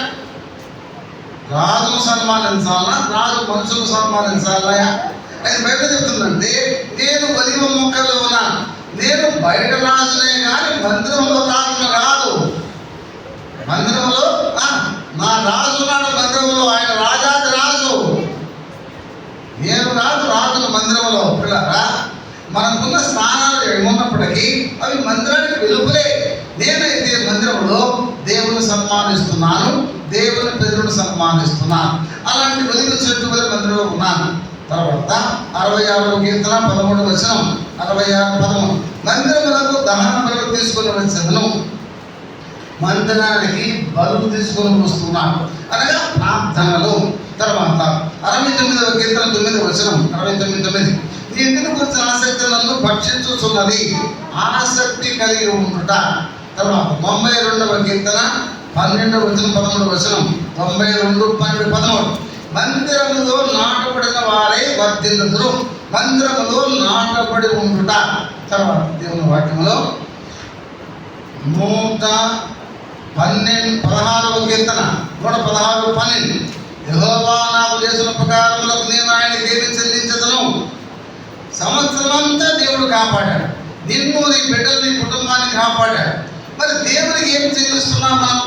రాజును సన్మానించాలా, రాజు మనుషులు సన్మానించాలా? అది బయట చెప్తుందంటే నేను ఒలివ మొక్కలు ఉన్నాను, నేను బయట రాజునే కానీ మందిరంలో రాజును కాదు. మందిరంలో నా రాజు ఉన్నాడు. మందిరంలో ఆయన రాజాది రాజు. నేను రాజు, రాజుల మందిరంలో. పిల్లరా, మనకున్న స్థానాలు ఏమున్నప్పటికీ అవి మందిరానికి వెలుపలే. నేనైతే మందిరంలో దేవుని సన్మానిస్తున్నాను, దేవుని ప్రజలను సన్మానిస్తున్నాను. అలాంటి వెలుగు చెట్టు వల్ల మందిరంలో ఉన్నాను. తర్వాత 66వ కీర్తన 13వ వచనం. 66:13. మందిరములకు దహన బలులు తీసుకొని వచ్చేదను. మందిరానికి బలులు తీసుకొని వస్తున్నాను అనగా ప్రార్థనలు. తర్వాత 69వ కీర్తన 9వ వచనం. 69:9. నీ ఇంటిని గురించి ఆసక్తి నన్ను భక్షించుచున్నది, ఆసక్తి కలిగి ఉండుట. తర్వాత 92వ కీర్తన 12వ వచనం 13వ వచనం. 92, 12, 13. మందిరములో నాటబడిన వారే వర్ధిల్లుదురు. మందిరములో నాటబడి ఉండుట. తర్వాత దేవుని వాక్యములో 116వ కీర్తన 116, 12. యెహోవా నాకు చేసిన ఉపకారములకు నేను ఆయనకి ఏమి చెల్లించదను? సంవత్సరమంతా దేవుడు కాపాడాడు. నిన్ను, నీ బిడ్డలు, నీ కుటుంబాన్ని కాపాడాడు. మరి దేవునికి ఏం చెల్లిస్తున్నాం మనం?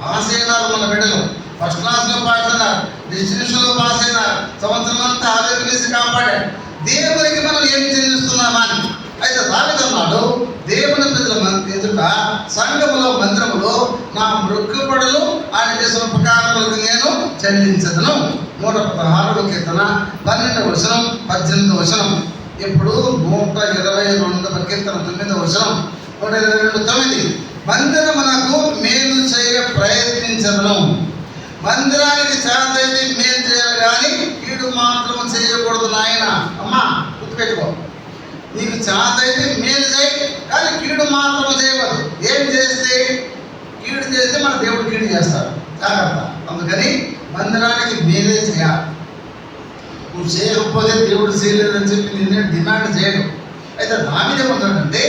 పాస్ అయినారు మన బిడ్డలు, ఫస్ట్ క్లాస్లో పాస్ అయినారు, డిస్టింక్షన్లో పాస్ అయినారు, సంవత్సరం అంతా ఆరోగ్యమేసి కాపాడాడు. దేవునికి మనం ఏం చెల్లిస్తున్నామా అని. అయితే దావీదు అన్నాడు, దేవుని ప్రజల ఎదుట సంఘములో, మందిరములో నా మృక్కుబడులు ఆయన చేసిన ఉపకారములకు నేను చెల్లించదను. 116వ కీర్తన 12వ వచనం, 18వ వచనం. ఇప్పుడు 122వ కీర్తన 9వ వచనం. 122, 9. మందిరమునకు మేలు చేయ ప్రయత్నించదను. మందిరానికి చేతైతే మేలు చేయాలి కానీ కీడు మాత్రం చేయకూడదు నాయన. అమ్మా గుర్తుపెట్టుకో, నీకు చేతైతే మేలు చేయి కానీ కీడు మాత్రం చేయకూడదు. ఏం చేస్తే కీడు చేస్తే మన దేవుడు కీడు చేస్తాడు, జాగ్రత్త. అందుకని మందిరానికి మేలే చేయాలి. నువ్వు చేయకపోతే దేవుడు చేయలేదని చెప్పి నిన్నే డిమాండ్ చేయడు. అయితే దావీదు ఏమంటాడంటే,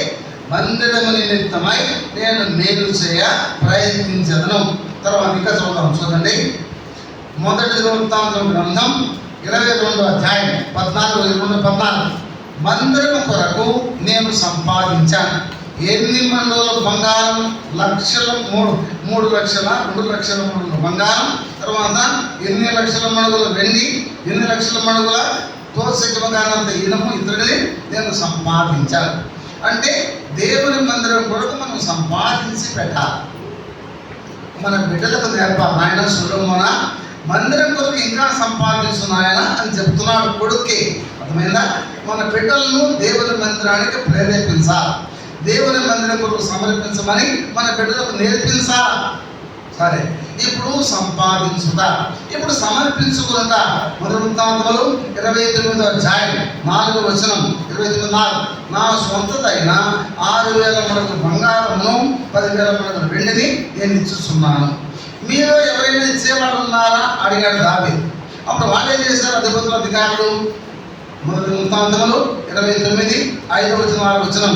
మందిరము నిమిత్తమై నేను మేలు చేయ ప్రయత్నించదను. తర్వాత ఇంకా చూడండి. మొదటి వృత్తాంతం గ్రంథం 22వ అధ్యాయం 14. మందిరము కొరకు నేను సంపాదించాను. 8 మణుగుల బంగారం, 3 లక్షల 2 లక్షల మణుగుల బంగారం. తర్వాత 8 లక్షల మణుగుల వెండి, 8 లక్షల మణుగుల తోసెకమగానంత ఇనుము ఇతరులని నేను సంపాదించాను. అంటే దేవుని మందిరం కొరకు మనం సంపాదించి పెట్టాలి. మన బిడ్డలకు నేర్పాలి. నాయన సొలొమోన మందిరం కొరకు ఇంకా సంపాదిస్తున్నాయన అని చెప్తున్నాడు కొడుక్కి. అర్థమైందా? మన బిడ్డలను దేవుని మందిరానికి ప్రేరేపించాలి. దేవుని మందిరం కొరకు సమర్పించమని మన బిడ్డలకు నేర్పించాలి. సరే, ఇప్పుడు సంపాదించుట, ఇప్పుడు సమర్పించుకునుట. మొదటి వృత్తాంతములు 29వ అధ్యాయం 4వ వచనం. 29:4. నా సొంతదైన 6,000 మణుగుల బంగారమును 10,000 మణుగుల వెండిని నేను ఇచ్చుచున్నాను. మీరు ఎవరైనా ఇచ్చేవాడు ఉన్నారా అడిగాడు దావీదు. అప్పుడు వాళ్ళు ఏం చేశారు? అధిపతుల అధికారులు. మొదటి వృత్తాంతములు 29, 5వ వచనం, 6వ వచనం.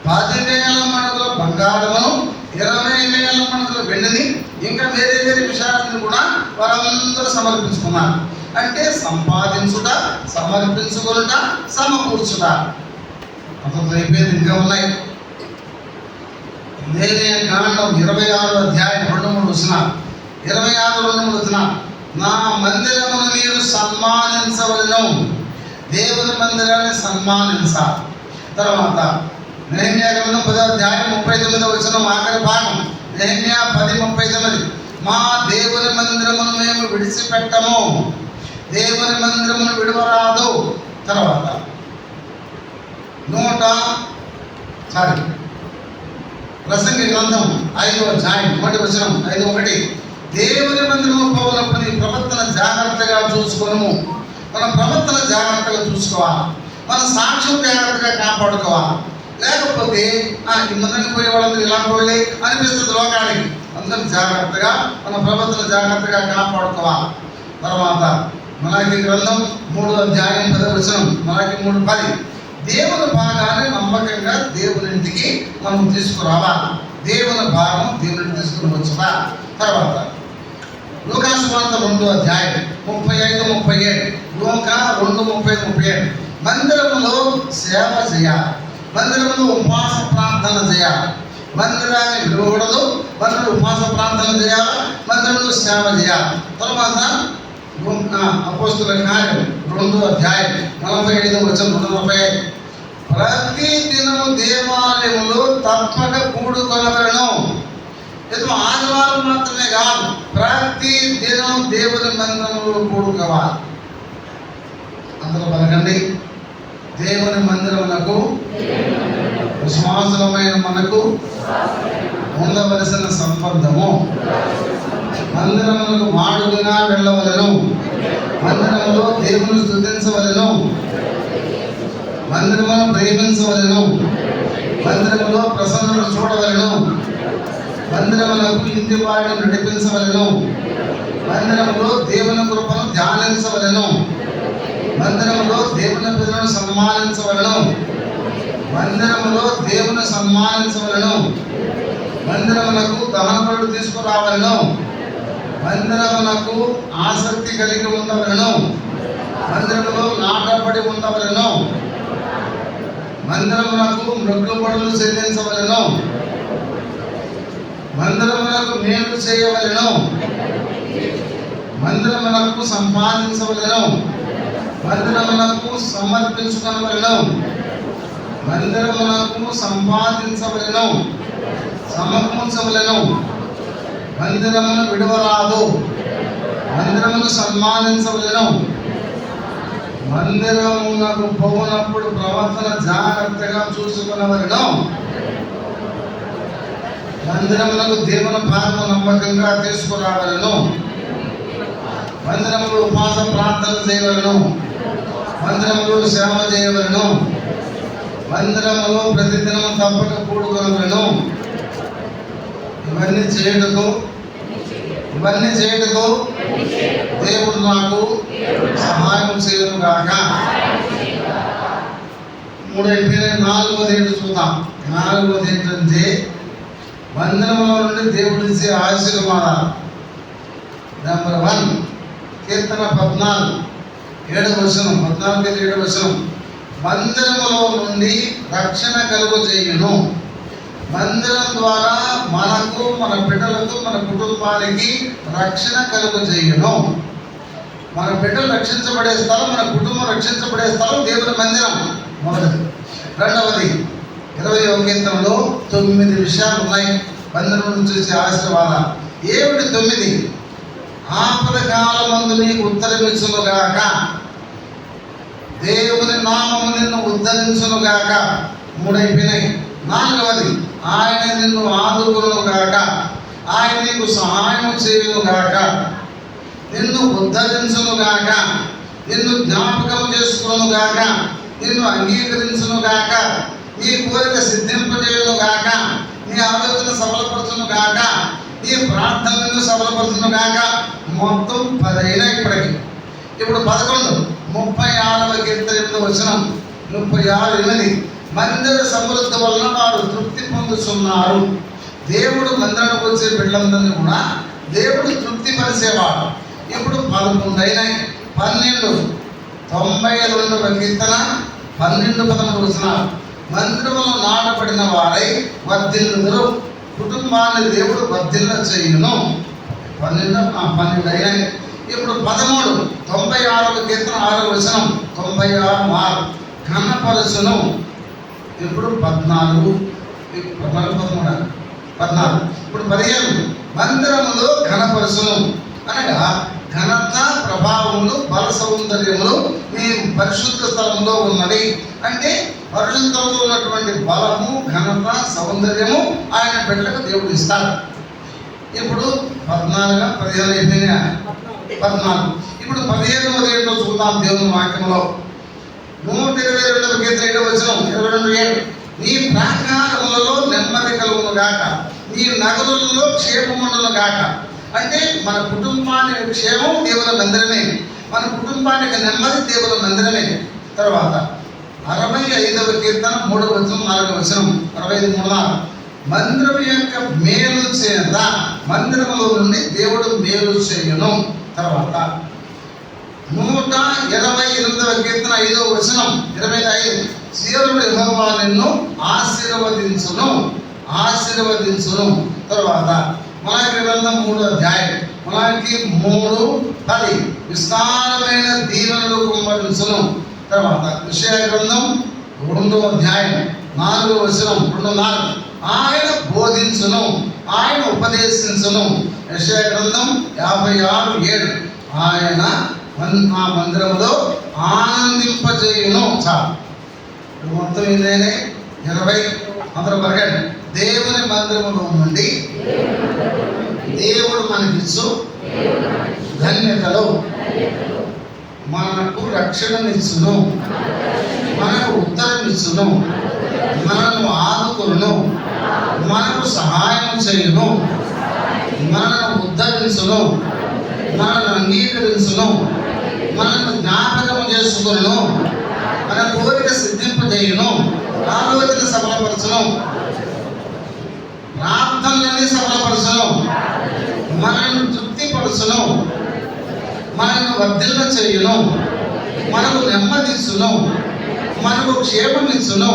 10,000 మణుగుల బంగారమును, 20,000 మణుగుల వెండిని, ఇంకా వేరే వేరే విషయాలను కూడా వారందరూ సమర్పించుకున్నారు. అంటే సంపాదించుట, సమర్పించుకునుట, సమకూర్చుట. అతను అయిపోయింది. ఇంకా ఉన్నాయి. లేవియా కాండం 26వ అధ్యాయం 2-3 వచనాలు. 26, 2-3 వచనాలు. నా మందిరమును మీరు సన్మానించవలెను. దేవుని మందిరాన్ని సన్మానించాలి. తర్వాత నెహెమ్యా గ్రంథం 10వ అధ్యాయం 39వ వచనం, ఆఖరి భాగం. నెహెమ్యా 10:39. మా దేవుని మందిరమును మేము విడిచిపెట్టము, దేవుని మందిరమును విడవరాదు. తర్వాత ప్రసంగి గ్రంథం 5వ అధ్యాయం 1వ వచనం, 5:1. దేవుని మందిరము పోవునప్పుడు నీ ప్రవర్తన జాగ్రత్తగా చూసుకోను. మన ప్రవర్తన జాగ్రత్తగా చూసుకోవాలి. మన సాక్ష్యం జాగ్రత్తగా కాపాడుకోవాలి. లేకపోతే ఈ ముందరికి పోయే వాళ్ళందరూ ఇలాంటి వాళ్ళే అనిపిస్తుంది లోకానికి. అందరూ జాగ్రత్తగా మన ప్రవర్తన జాగ్రత్తగా కాపాడుకోవాలి. తర్వాత మలాకి గ్రంథం 3వ అధ్యాయం 10వ వచనం. మలాకి 3:10. దేవుని భాగాన్ని నమ్మకంగా దేవుని ఇంటికి మనం తీసుకురావాలి. దేవుని భాగం దేవుని తీసుకుని వచ్చా. తర్వాత లూకా సువార్త 2వ అధ్యాయం 35, 37. లూకా 2:35-37. మందిరములో సేవ చేయాలి. మందిరంలో ఉపవాస ప్రార్థన చేయాలి. మందిరాన్ని విడవకూడదు. మందిరంలో ఉపవాస ప్రార్థన చేయాలి. మందిరంలో సేవ చేయాలి. తర్వాత అపోస్తుల కార్యం 2వ అధ్యాయం 45వ వచనం, 145. ప్రతి దినము దేవాలయములో తప్పక కూడుకొనవలెను. ఇది ఆదివారం మాత్రమే కాదు, ప్రతి దినం దేవుని మందిరంలో కూడుకోవాలి. అందరూ పలకండి. దేవుని మందిరమునకు విశ్వాసమైన మనకు ఉండవలసిన సంబంధము. మందిరములకు మాడుగా వెళ్ళవలెను. మందిరములో దేవుని స్తుతించవలెను. మందిరమును ప్రేమించవలెను. మందిరములో ప్రసన్నను చూడవలెను. మందిరములకు ఇంటి వారిని నడిపించవలెను. మందిరములో దేవుని కృపను ధ్యానించవలెను. మందిరములో దేవుని ప్రజలను సన్మానించవలెను. మందిరములో దేవుని సన్మానించవలెను. మందిరములకు దహనబలులు తీసుకురావలెను. మందిరములకు ఆసక్తి కలిగి ఉండవలెను. మందిరములో నాటబడి ఉండవలెను. మందిరములకు మొక్కుబడులు చెల్లించవలెను. మందిరములకు మేలు చేయవలెను. మందిరములకు సంపాదించవలెను. మందిరములకు సమర్పించుకొనవలెను. మందిరములకు సంపాదించవలెను. సమర్పించవలెను. మందిరమును విడవరాదు. మందిరమును సన్మానించవలెను. మందిరమునకు పోవునప్పుడు ప్రవర్తన జాగ్రత్తగా చూసుకునవలెను. మందిరములకు దేవుని పాదము నమ్మకంగా తీసుకురావలెను. మందిరములు ఉపవాస ప్రార్థన చేయవలెను. మందిరములు సేవ చేయవలెను. మందిరములో ప్రతిదినము తప్పక కూడుకొనవలెను. ఇవన్నీ చేయుటకు దేవుడు నాకు సహాయం చేయను గాక. 3 అయిపోయినాయి. 4వది ఏంటో చూద్దాం. 4వది ఏంటంటే మందిరములో నుండి దేవుడు ఇచ్చే ఆశీర్వాదాలు. నెంబర్ 1 కీర్తన 14 7వ వచనం. 14 7వ వచనం. మందిరములో నుండి రక్షణ కలుగు చేయును. మందిరం ద్వారా మనకు, మన బిడ్డలకు, మన కుటుంబానికి రక్షణ కలుగు చేయును. మన బిడ్డలు రక్షించబడే స్థలం, మన కుటుంబం రక్షించబడే స్థలం దేవుని మందిరం. మొదటిది. 2వది 21వ కీర్తనలో 9 విషయాలు ఉన్నాయి మందిరం నుంచి చూసే ఆశీర్వాదాలు. ఏమిటి 9? ఆపద కాలమందు నీకు ఉత్తరమిచ్చునుగాక. దేవుని నామము నిన్ను ఉద్ధరించునుగాక. 3 అయిపోయినాయి. 4వది ఆయన నిన్ను ఆదుకునుగాక. ఆయన నీకు సహాయం చేయునుగాక. నిన్ను ఉద్ధరించునుగాక. నిన్ను జ్ఞాపకం చేసుకునుగాక. నిన్ను అంగీకరించునుగాక. నీ కోరిక సిద్ధింపజేయునుగాక. నీ ఆలోచన సఫలపరచునుగాక. నీ ప్రార్థనను సఫలపరచునుగాక. మొత్తం 10 అయినాయి ఇప్పటికి. ఇప్పుడు 11 36వ కీర్తన 8వ వచనం. 36:8. మందిర సమృద్ధి వలన వారు తృప్తి పొందుతున్నారు. దేవుడు మందిరానికి వచ్చే బిడ్డలందరినీ కూడా దేవుడు తృప్తి పరిచేవాడు. ఇప్పుడు 11 అయినాయి. 12 92వ కీర్తన 12-13 వచనాలు. మందిరములో నాటబడిన వారై వర్ధిల్లుదురు. కుటుంబాన్ని దేవుడు వర్ధిల్ల చేయును. 12 అయినాయి. ఇప్పుడు 13 96వ కీర్తన 6వ వచనం. 96 ఘనపరచును. ఇప్పుడు 14 ఇప్పుడు 15 మందిరములో ఘనపరచును. అనగా ఘనత, ప్రభావములు, బల సౌందర్యములు మీ పరిశుద్ధ స్థలంలో ఉన్నది. అంటే పరిశుద్ధంలో ఉన్నటువంటి బలము, ఘనత, సౌందర్యము ఆయన బిడ్డలకు దేవుడు ఇస్తాడు. ఇప్పుడు 14 15 అయిపోయినా. 14 ఇప్పుడు 15వది ఏంటో చూద్దాం దేవుని వాక్యంలో. 122వ కీర్తన 7వ వచనం. 22:7. నీ ప్రాకారములలో నెమ్మది కలుగును గాక. నీ నగరులలో క్షేమముండును గాక. అంటే మన కుటుంబానికి క్షేమం దేవుని మందిరమే. మన కుటుంబానికి నెమ్మది దేవుని మందిరమే. తర్వాత 65వ కీర్తన 3వ వచనం 4వ వచనం. 65:3. మందిరం యొక్క మేలు చేత మందిరములో నుండి దేవుడు మేలు చేయును. తర్వాత 128వ కీర్తన 5వ వచనం. 25. సీయోను యెహోవా నిన్ను ఆశీర్వదించును. తర్వాత మలాకి గ్రంథం 3వ అధ్యాయం. మలాకి 3:10. విస్తారమైన దీవెనలు కుమ్మరించును. తర్వాత యెషయా గ్రంథం 2వ అధ్యాయం 4వ వచనం. 2:4. ఆయన బోధించును, ఆయన ఉపదేశించును. యెషయా గ్రంథం 56:7. ఆయన ఆ మందిరములో ఆనందింపజేయును. చాలు. మొత్తం ఇదేనే 20. అందరూ పరగండి. దేవుని మందిరములో నుండి దేవుడు మనకిచ్చు ధన్యతలు, మనకు రక్షణనిచ్చును, మనకు ఉత్తరం ఇచ్చును, మనను ఆదుకొనును, మనకు సహాయం చేయును, మనను ఉద్ధరించును, మనను అంగీకరించును, మనను జ్ఞాపకం చేసుకును, మన కోరిక సిద్ధింపజేయును, ఆలోచన సఫలపరచును, ప్రార్థనలని సఫలపరచును, మనను తృప్తిపరచును, మనను వర్ధిల్ల చేయును, మనకు నెమ్మదించును, మనకు క్షేమమిచ్చును,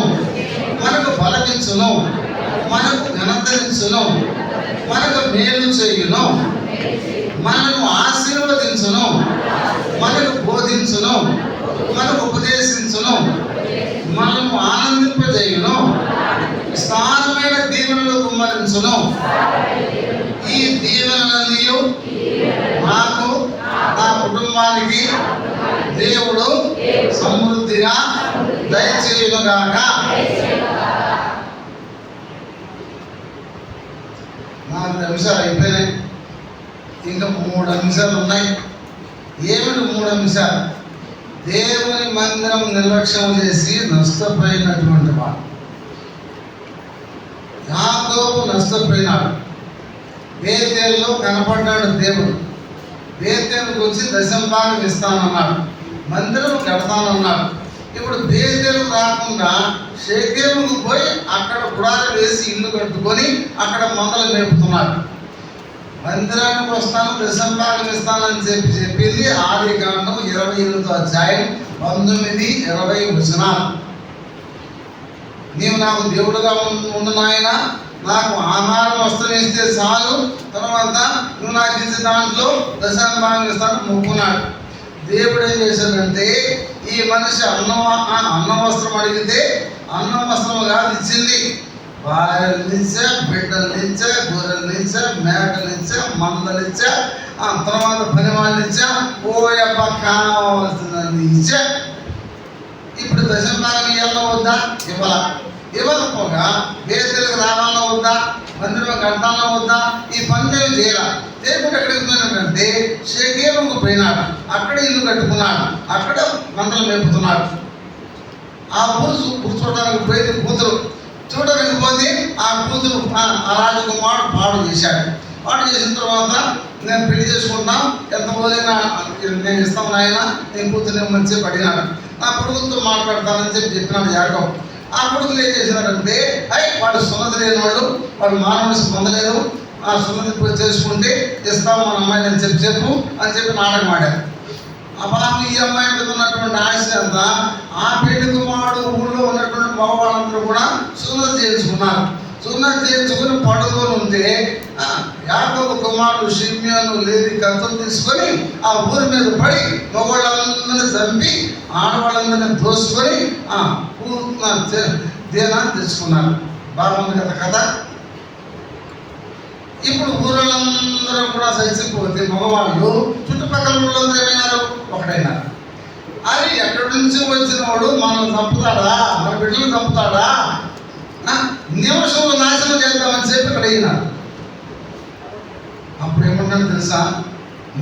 మనకు బలమిచ్చును, మనకు ఘనతనిచ్చును, మనకు మేలు చేయును, మనను ఆశీర్వదించును, మనకు బోధించును, మనకు ఉపదేశించును, మనము ఆనందింపజేయును, విస్తారమైన దీవెనలు కుమ్మరించును. ఈ దీవెనలన్నీ నాకు, నా కుటుంబానికి దేవుడు సమృద్ధిగా దయచేయునుగాక. 4 అంశాలు అయిపోయినాయి, ఇంకా 3 అంశాలు ఉన్నాయి. ఏమిటి 3 అంశాలు? దేవుని మందిరం నిర్లక్ష్యం చేసి నష్టపోయినటువంటి వాడు. యాకోబు నష్టపోయినాడు. బేతేలులో కనపడ్డాడు దేవుడు. బేతేలుకు వచ్చి 10వ భాగం ఇస్తానన్నాడు, మందిరం కడతానన్నాడు. ఇప్పుడు బేతేలు రాకుండా షేకెముకు పోయి అక్కడ గుడారం వేసి ఇల్లు కట్టుకొని అక్కడ మందలు మేపుతున్నాడు. మందిరానికి వస్తాను, 10వ భాగం ఇస్తానని చెప్పింది ఆదికాండం 28వ అధ్యాయం 19-20 వచనాలు. నీవు నాకు దేవుడుగా ఉండు నాయన, నాకు ఆహారం వస్త్రం ఇస్తే చాలు, తర్వాత నువ్వు నాకు ఇచ్చే దాంట్లో 10వ భాగం ఇస్తాను మొక్కున్నాడు. దేవుడు ఏం చేశాడంటే, ఈ మనిషి అన్నం వస్త్రం అడిగితే అన్నం వస్త్రం కాదు ఇచ్చింది, భార్యలనిచ్చా, బిడ్డలనిచ్చా, గొర్రెలనిచ్చా, మేకలనిచ్చా, మందలిచ్చా, తర్వాత పని వాళ్ళనిచ్చా, ఓయప్ప కావాల్సిందని ఇచ్చా. ఇప్పుడు 10వ భాగం ఇవ్వాలన్నా వద్దా? ఇవ్వకపోగా బేతేలుకు రావాలన్నా వద్దా? మందిరం కట్టాలన్నా వద్దా? ఈ పనులు చేయాల. దేవుడు ఎక్కడికి పోయినాడంటే షేకెముకు పోయినాడు, అక్కడ ఇల్లు కట్టుకున్నాడు, అక్కడ మందలు మేపుతున్నాడు. ఆ కూర్చోడానికి పోయింది కూతురు. చూడడానికి పోతే ఆ కూతురు ఆ రాజకుమారుడు పాడు చేశాడు. పాడు చేసిన తర్వాత నేను పెళ్లి చేసుకుంటాం, ఎంత పోలేనా నేను ఇస్తాను నాయన, నేను కూతురు మంచిగా పడినాడు, నా కొడుకులతో మాట్లాడతానని చెప్పినాడు యాకోబు. ఆ కొడుకులు ఏం చేసినారంటే, వాడు సున్నతి లేని వాళ్ళు మానవుని పొందలేదు, ఆ సున్నతి పోయి చేసుకుంటే ఇస్తాము మన అమ్మాయిని అని చెప్పు అని చెప్పి నాటకం ఆడారు. అప్పుడు ఈ అమ్మాయి మీద ఉన్నటువంటి ఆశ అంతా ఆ పెళ్లి కుమారుడు ఊళ్ళో ఉన్నటువంటి మగవాళ్ళందరూ కూడా సున్నతి చేయించుకున్నారు. సున్నతి చేయించుకుని పడుకొని ఉంటే యాకోబు కుమారుడు షిమ్యోను లేవి కత్తులు తీసుకొని ఆ ఊరి మీద పడి మగవాళ్ళందరినీ చంపి ఆడవాళ్ళందరినీ దోసుకొని దేనాన్ని తెచ్చుకున్నారు. బాగుంది కదా కథ. ఇప్పుడు ఊళ్ళందరూ కూడా చచ్చిపోతే మగవాళ్ళు చుట్టుపక్కల ఊళ్ళందరూ ఏమైనారు? ఒకటైనారు. అది ఎక్కడి నుంచి వచ్చిన వాడు మనల్ని చంపుతాడా, మన బిడ్డలు చంపుతాడా, నిమిషంలో నాశనం చేద్దామని చెప్పి ఇక్కడ అయినారు. అప్పుడు ఏమన్నాడు తెలుసా?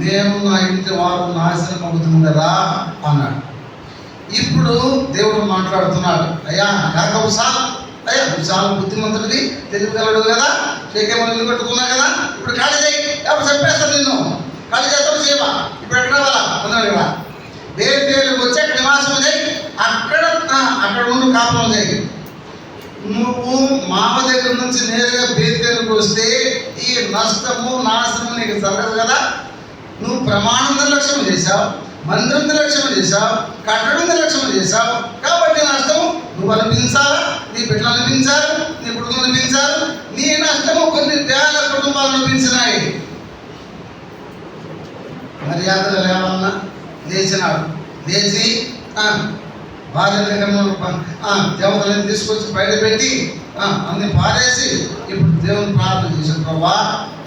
నేను నా ఇంటి వారు నాశనం అవుతుంది కదా అన్నాడు. ఇప్పుడు దేవుడు మాట్లాడుతున్నాడు, అయ్యా యాకోబు చాలా బుద్ధిమంతుడివి, తెలివిగలడు కదా, షేకెముకు ఇల్లు కట్టుకున్నా కదా, ఇప్పుడు ఖాళీ చేయి, ఎప్పుడు చంపేస్తాను నిన్ను, ఖాళీ చేస్తావు చేయవా, ఇప్పుడు ఎక్కడ రావాలా అన్నాడు కదా. బేతేలుకు వచ్చి అక్కడ నివాసం చేయి, అక్కడ ఉండు, కాపురం చేయి. నువ్వు మామ దగ్గర నుంచి నేరుగా బేతేలుకు వస్తే ఈ నష్టము నాశనము నీకు జరగదు కదా. నువ్వు ప్రమాణం నిర్లక్ష్యం చేశావు, మందిరం నిర్లక్ష్యం చేశావు, కట్టడం నిర్లక్ష్యం చేశావు, కాబట్టి నష్టము నువ్వు అనిపించాలా, నీ బిడ్డలు అనిపించారు, నీ కుటుంబం అనిపించారు, నీ నష్టము కొన్ని వేల కుటుంబాలు అనిపించినాయి. మర్యాదలు లేవన్నా లేచినాడు. లేచి భార్య దేవతలను తీసుకొచ్చి బయట పెట్టి అన్ని పారేసి ఇప్పుడు దేవుని ప్రార్థన చేశాను, ప్రభా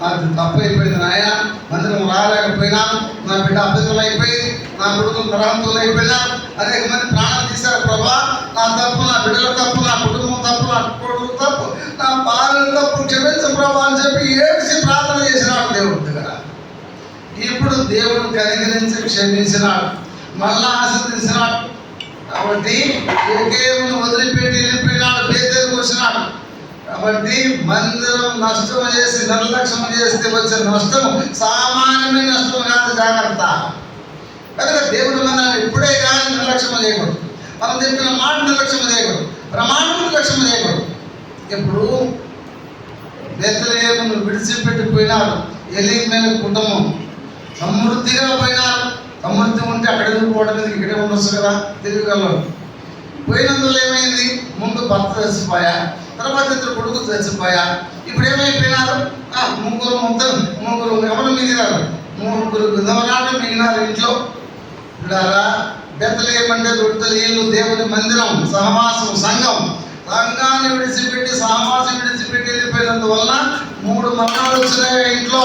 నాకు తప్పు అయిపోయింది నాయన, మందిరం రాలేకపోయినాను, నా బిడ్డ అభ్యర్థులు అయిపోయింది, నా కొడుకులు నరహంతులు అయిపోయినారు, అనేక మంది ప్రాణాలు తీశారు ప్రభా, నా తప్పు, నా బిడ్డల తప్పు, నా కుటుంబం తప్పు, నా కొడుకు తప్పు, నా భార్యల తప్పు క్షమించు ప్రభా అని చెప్పి ఏడ్చి ప్రార్థన చేసినాడు దేవుడి దగ్గర. ఇప్పుడు దేవుడు కనికరించి క్షమించినాడు, మళ్ళా ఆశీర్వదించినాడు. కాబట్టి ఏకేమును వదిలిపెట్టి వెళ్ళిపోయినాడు, బేతేలుకు వచ్చినాడు. కాబట్టి మందిరం నష్టం చేసి నిర్లక్ష్యం చేస్తే వచ్చే నష్టం సామాన్యమైన నష్టం కాదు, జాగ్రత్త. కనుక దేవుడి మందిరం ఇప్పుడే కానీ నిర్లక్ష్యం చేయకూడదు. మనం చెప్పిన మాట నిర్లక్ష్యం చేయకూడదు, ప్రమాణం నిర్లక్ష్యం చేయకూడదు. ఇప్పుడు బేత్లెహేమును విడిచిపెట్టిపోయినారు. ఎలీమెల కుటుంబం సమృద్ధిగా పోయినారు. సమృద్ధి ఉంటే అక్కడికి పోవడం మీద ఇక్కడే ఉండొచ్చు కదా, తిరిగిగలరు. పోయినందువల్ల ఏమైంది? ముందు భర్త చచ్చిపోయా, తర్వాత ఇద్దరు కొడుకు చచ్చిపోయా. ఇప్పుడు ఏమైపోయినారు? ముగ్గురు ఎవరు మిగిలినారు? ముగ్గురు విధవరాలు మిగిలినారు ఇంట్లో. ఇలాగా బేత్లెహేము అంటే రొట్టెల ఇల్లు, దేవుని మందిరం, సహవాసం, సంఘాన్ని విడిచిపెట్టి సహవాసం విడిచిపెట్టి వెళ్ళిపోయినందువల్ల 3 మరణాలు వచ్చినాయి ఇంట్లో.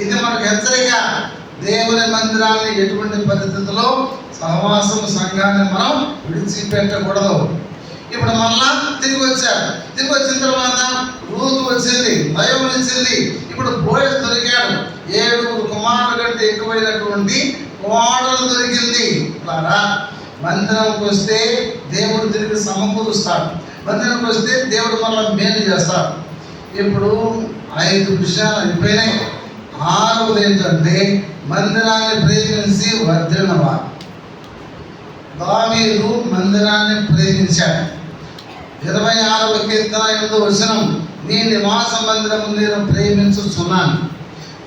ఇది మనకు హెచ్చరిక. దేవుని మందిరాన్ని ఎటువంటి పరిస్థితుల్లో సహవాసం, సంఘాన్ని మనం విడిచిపెట్టకూడదు. ఇప్పుడు మళ్ళా తిరిగి వచ్చారు. తిరిగి వచ్చిన తర్వాత రూతు వచ్చింది, దైవం వచ్చింది. ఇప్పుడు బోయస్ దొరికాడు. 7 కుమారుల కంటే ఎక్కువైనటువంటి కోడలు దొరికింది. అలా మందిరంకి వస్తే దేవుడు తిరిగి సమకూరుస్తాడు. మందిరంకి వస్తే దేవుడు మళ్ళీ మేలు చేస్తాడు. ఇప్పుడు 5 విషయాలు అయిపోయినాయి. 6వది ఏంటంటే మందిరాన్ని ప్రేమించి వర్ధిల్లవారు. దావీదు మందిరాన్ని ప్రేమించాడు. 26వ కీర్తన 8వ వచనం, నీ నివాస మందిరము నేను ప్రేమించుచున్నాను.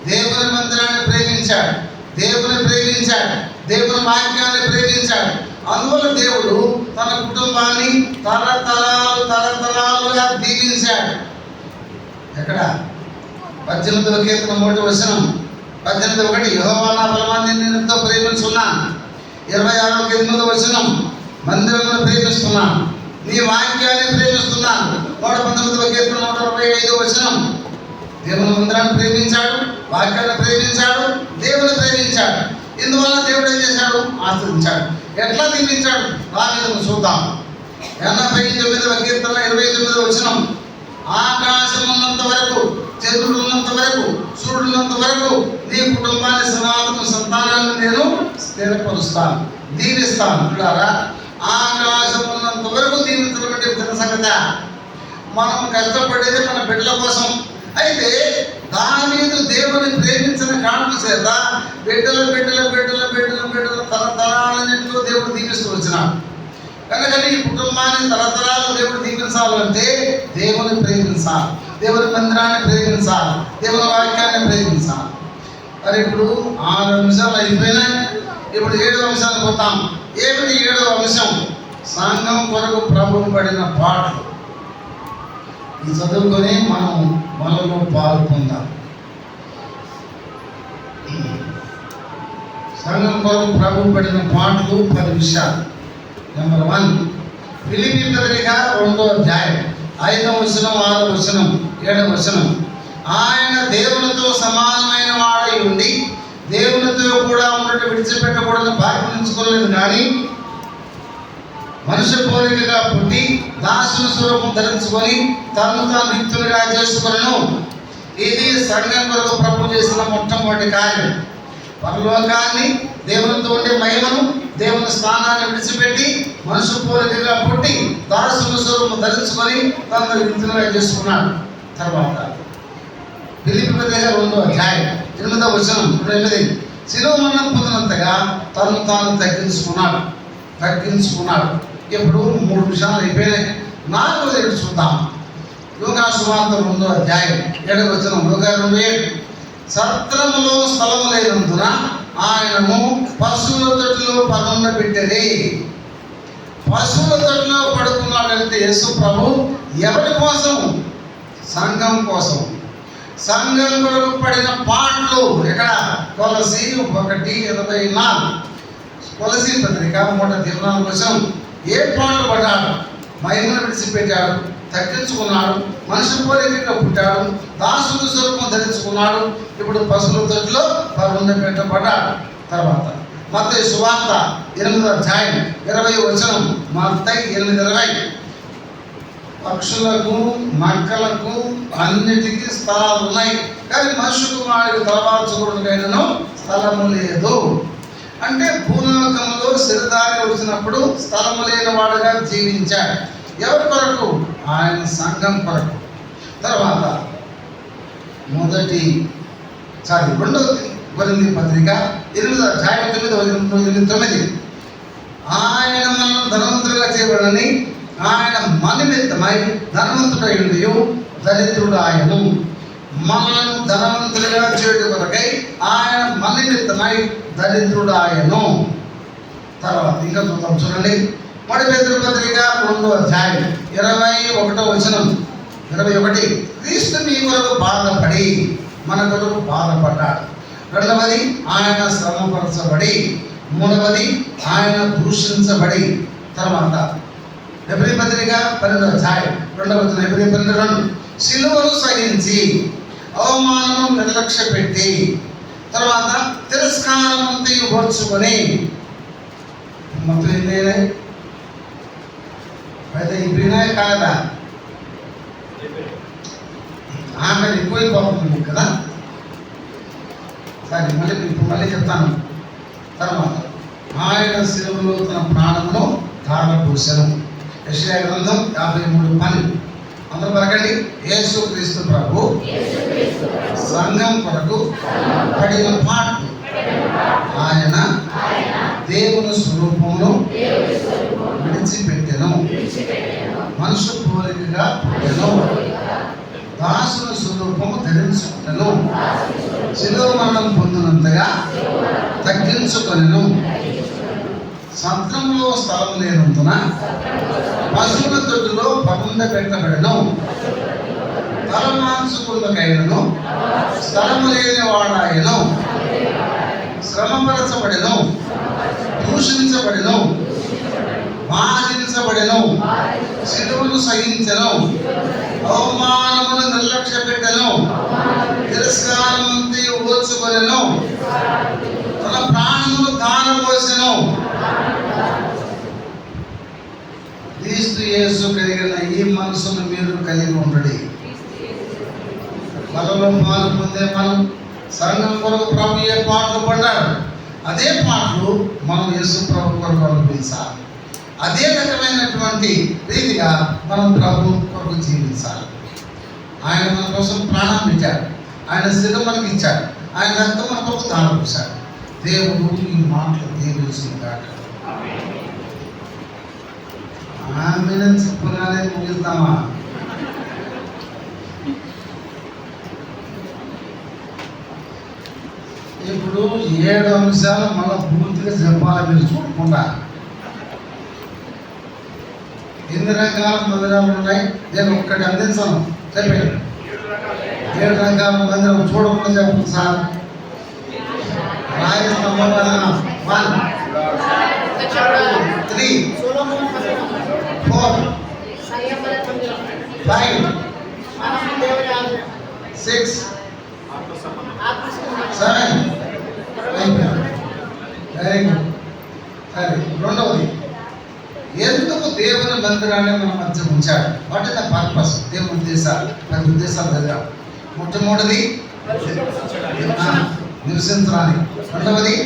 దేవుని మందిరాన్ని ప్రేమించాడు, దేవుని ప్రేమించాడు, దేవుని వాక్యాన్ని ప్రేమించాడు. అందువల్ల దేవుడు తన కుటుంబాన్ని తరతరాలుగా దీవించాడు. ఎక్కడ? 18వ కీర్తన 1వ వచనం, 18:1, యెహోవా నా బలమాన్ని నేను ఎంతో ప్రేమించున్నాను. 26వ కీర్తన 8వ వచనం, మందిరమును ప్రేమిస్తున్నాను, నీ వాక్యాన్ని ప్రేమిస్తున్నాను. 119వ కీర్తన 125వ వచనం, దేవుని మందిరాన్ని ప్రేమించాడు, వాక్యాన్ని ప్రేమించాడు, దేవుని ప్రేమించాడు. ఇందువల్ల దేవుడు ఏం చేశాడు? ఆశ్రయించాడు. ఎట్లా దీవించాడు? దావీదును చూద్దాం. 89వ కీర్తన 29వ వచనం, ఆకాశం ఉన్నంత వరకు, చంద్రుడు ఉన్నంత వరకు, సూర్యుడు ఉన్నంత వరకు నీ కుటుంబాన్ని, సనాతన సంతానాన్ని నేను స్థిరపరుస్తాను, దీవిస్తాను. చూడారా, ఆకాశం ఉన్నంత వరకు దీవించడం అంటే చిన్న సంగతి. మనం కష్టపడేది మన బిడ్డల కోసం. అయితే దావీదు దేవుని ప్రేమించిన కారణం చేత బిడ్డల తరతరాలన్నింటిలో దేవుడు దీవిస్తూ వచ్చినాడు. కనుక ఈ కుటుంబాన్ని తరతరాలు దేవుడు దీవించాలంటే దేవుని ప్రేమించాలి, దేవుని మందిరాన్ని ప్రేమించాలి, దేవుని వాక్యాన్ని ప్రేమించాలి. మరి ఇప్పుడు 6 అంశాలు అయిపోయినాయి. ఇప్పుడు 7వ అంశానికి పోతాం. ఏమిటి 7వ అంశం? సంఘం కొరకు ప్రభువు పడిన పాటలు. ఈ చదువుకొని మనం మనలో పాల్పొందాం. సంఘం కొరకు ప్రభువు పడిన పాటలు 10 విషయాలు. నెంబర్ 1, ఫిలిప్పీ పత్రిక 2వ అధ్యాయం 5వ వచనం, 6వ వచనం, 7వ వచనం, ఆయన దేవునితో సమానమైన వాడై ఉండి దేవునితో కూడా ఉన్నట్టు విడిచిపెట్టకూడదని భాగ్యించుకోలేదు, కానీ మనుష్య పోలికగా పుట్టి దాసుని స్వరూపం ధరించుకొని తను తాను రిక్తునిగా చేసుకొనెను. ఇది సంఘం కొరకు ప్రభు చేసిన మొట్టమొదటి కార్యం. పరలోకాన్ని, దేవునితో ఉండే మహిమను, దేవుని స్థానాన్ని విడిచిపెట్టి మనుషు పోలికగా పుట్టి దాసుని స్వరూపం ధరించుకొని తను రిక్తునిగా చేసుకున్నాడు. తర్వాత ఫిలిప్పీ పత్రిక 2వ అధ్యాయం 8వ వచనం, 8, శిలువ మరణం పొందినంతగా తను తాను తగ్గించుకున్నాడు. ఇప్పుడు 3 విషయాలు అయిపోయినాయి. 4వది చూద్దాం. యోగా సువార్త 2వ అధ్యాయం 7వ వచనం, యోగా 2:7, సత్రములో స్థలము లేనందున ఆయనను పశువుల తొట్టిలో పడుండబెట్టెను. పశువుల తొట్టిలో పడుకున్నాడంటే యేసు ప్రభు ఎవరి కోసం? సంఘం కోసం. సంఘం కొరకు పడిన పాటలు ఎక్కడ? కొలసి 1:24, కొలసి పత్రిక 3:24 వచనం. ఏ పాటలు పడ్డాడు? మహిమను విడిచిపెట్టాడు, తగ్గించుకున్నాడు, మనిషి పోలికగా పుట్టాడు, దాసుని స్వరూపం ధరించుకున్నాడు. ఇప్పుడు పశువుల తొట్టిలో పడుండబెట్టబడ్డాడు. తర్వాత మత్తయి సువార్త 8వ అధ్యాయం 20వ వచనం, మత్తయి 8:20, పక్షులకు, నక్కలకు అన్నిటికీ స్థలాలు ఉన్నాయి, కానీ మనుషు కుమారుడికి తలవాల్చుకోవడానికైనను స్థలము లేదు. అంటే భూలోకంలో శరీరాన్ని వచ్చినప్పుడు స్థలము లేని వాడుగా జీవించాడు. ఎవరి కొరకు? ఆయన సంఘం కొరకు. తర్వాత రెండవ కొరింథీ పత్రిక 8వ అధ్యాయం 9. ఆయన మనల్ని ధనవంతులుగా చేయబడని ఆయన మన నిమిత్తమై ధనవంతుడయ్యుండియు దరిద్రుడు ఆయను. మనల్ని ధనవంతులుగా చేయడం కొరకై ఆయన మన నిమిత్తమై దరిద్రుడు ఆయను. తర్వాత ఇంకా చూద్దాం, చూడండి. 1 పేతురు పత్రిక 2వ అధ్యాయం 21వ వచనం. 21 క్రీస్తు మీ కొరకు బాధపడి మన కొరకు బాధపడ్డాడు. రెండవది ఆయన శ్రమపరచబడి. మూడవది ఆయన దూషించబడి. తర్వాత హెబ్రీ పత్రిక 12వ అధ్యాయం 2వ వచనం. హెబ్రీ 12:2 సిలువను సహించి అవమానము నిర్లక్ష్య పెట్టి తర్వాత తిరస్కారమంతా ఓర్చుకొని మొత్తం ఏంటంటే అయితే ఈ వినాయ కాదా ఆమె ఎక్కువైపోతుంది కదా. సరే మళ్ళీ చెప్తాను. తర్వాత ఆయన శిలువలో తన ప్రాణమును ధారపోసెను. యెషయా గ్రంథం 53:10. అందరూ పలకండి. యేసుక్రీస్తు ప్రభు సంఘం కొరకు పడిన పాటు ఆయన దేవుని స్వరూపమును విడిచిపెట్టెను, మనుషు పోలికగా పుట్టెను, దాసుని స్వరూపము ధరించుకున్నను, శిలువ మరణం పొందినంతగా తగ్గించుకొనెను, సత్రంలో స్థలం లేనందున పశువుల తొట్టులో పెట్టబడెను, తలమాంసుకులకైనను స్థలము లేని వాడాయను, శ్రమపరచబడెను, దూషించబడెను, బాధించబడెను, శిలువను సహించెను, అవమానమును నిర్లక్ష్య పెట్టెను, తిరస్కారమంతా ఓర్చుకొనెను, తన ప్రాణమును ధారపోసెను. క్రీస్తు యేసు కలిగిన ఈ మనసును మీరు కలిగి ఉండండి. మనలో పాలు పొందే మనం సంఘం కొరకు ప్రభు ఏ పాటలు పడ్డాడు, అదే పాటలు మనం యేసు ప్రభు కొరకు అనుభవించాలి. అదే రకమైనటువంటి రీతిగా మనం ప్రభు కొరకు జీవించాలి. ఆయన మన కోసం ప్రాణం పెట్టాడు, ఆయన శరీరం మనకి ఇచ్చాడు, ఆయన రక్తం మన కొరకు దానపోశాడు. దేవుడు ఈ మాటలు దీవించుగాక. ఆమెను చెప్పగానే ముగిస్తామా? ఇప్పుడు 7 అంశాలు మళ్ళీ పూర్తిగా చెప్పాలి మీరు చూడకుండా. ఎన్ని రకాల మందిరాలు ఉన్నాయి నేను ఒక్కటి అందించను. చెప్పండి. 7 రకాల మందిరం చూడకుండా చెప్పండి సార్. రాజస్తంభం 1 3 4 5 6 7 very good. సరే, రెండవది ఎందుకు దేవుని మందిరాన్ని మన మధ్య ఉంచాడు? What is the purpose? దేవుని ఉద్దేశాలు 10 ఉద్దేశాలు దగ్గర. మొట్టమొదటిది నివసించడానికి, రెండవది,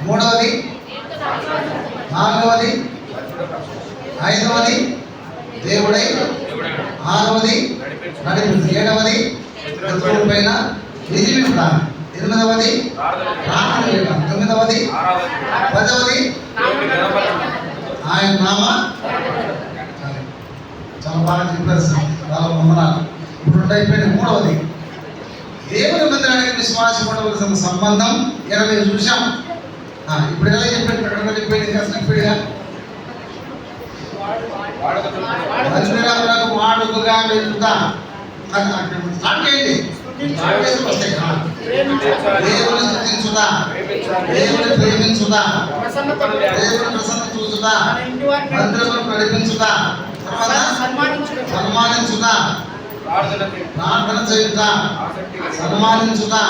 మూడవది, నాలుగవది, ఐదవది దేవుడై, ఆరవది నడిపించు, ఏడవది శత్రువుల పైన విజయం ఇవ్వడానికి, 8వది ప్రార్థన చేయడం, 9వది, 10వది ఆయన నామ. చాలా బాగా చెప్పారు సార్, చాలా వందనాలు. ఇప్పుడు అయిపోయిన 3వది దేవుని మందిరానికి విశ్వాసం ఉండవలసిన సంబంధం 20 చూసాం. ఇప్పుడు ఎలా చెప్పాడు? ప్రకటన చెప్పాడు, ఇంకా చెప్పాడుగా. మందిరాలకు వాడుకగా వెళ్తా స్టార్ట్ చేయండి. దేవుని స్తుతించుదా, దేవుని ప్రేమించుదా, దేవుని ప్రసన్న చూసుదా, మందిరమును నడిపించుదా, తర్వాత సన్మానించుదా, ప్రార్థన చేయుదా, సన్మానించుదా,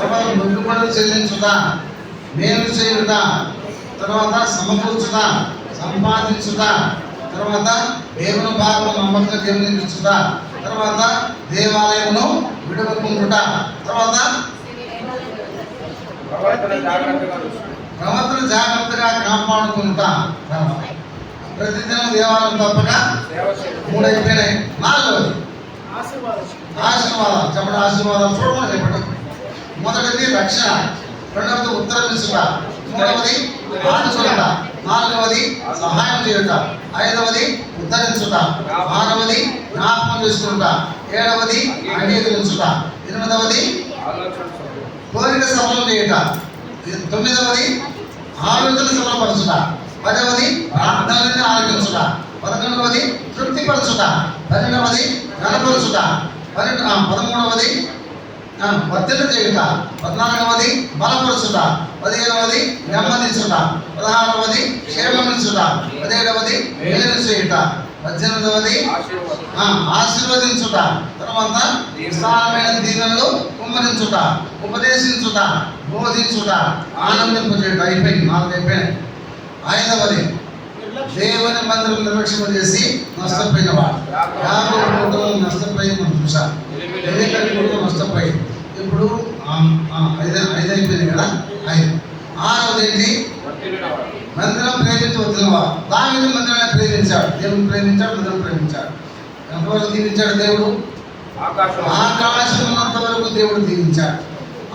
తర్వాత మొక్కుబడులు చెల్లించుదా, మేలు చేయుదా, తర్వాత సమకూర్చుదా, సంపాదించుదా, తర్వాత దేవుని భాగం నమ్మకంగా దేవునించుదా, తర్వాత దేవాలయమును విడవకుండుట, తర్వాత ప్రవర్తన జాగ్రత్తగా కాపాడుకుంటా. ప్రతిదినం దేవాలయం తప్పక 3 అయిపోయినాయి. 4వది ఆశీర్వాదాలు. చెప్పండి, ఆశీర్వాదాలు చూడమని చెప్పండి. మొదటిది రక్షణ, 2వది ఉత్తరమించుట, 3వది ఆనుకునుట, 4వది సహాయం చేయుట, 5వది ఉద్ధరించుట, 6వది జ్ఞాపకం చేసుకుంట, 7వది అంగీకరించుట, 8వది కోరిక సఫలం చేయుట, 9వది ఆలోచన సఫలపరచుట, 10వది ప్రార్థనని ఆలకించుట, 11వది తృప్తిపరచుట, 12వది గణపరచుట, 13వది వర్ధన చేయుట, 14వది బలపరచుట, 15వది నెమ్మదించుట, 16వది క్షేమమించుట, 17వది మేలు చేయుట, 18వది ఆశీర్వదించుట, తర్వాత విస్తారమైన దీవెనలు కుమ్మరించుట, ఉపదేశించుట, బోధించుట, ఆనందింపజేయుట. అయిపోయింది, 4 అయిపోయినాయి. 5వది దేవుని మందిరం నిర్లక్ష్యం చేసి నష్టపోయినవాడు. 50 కుటుంబం నష్టపోయి మనం చూసాం. 50 కుటుంబం నష్టపోయి. ఇప్పుడు 5 అయిపోయింది కదా. 5. 6వది ఏంటి? మందిరం ప్రేమించి వదిలినవాడు. దావీదు మందిరాన్ని ప్రేమించాడు. దేవుని ప్రేమించాడు, మందిరం ప్రేమించాడు. ఎంతవరకు దీవించాడు దేవుడు? ఆకాశం ఉన్నంత వరకు దేవుడు దీవించాడు.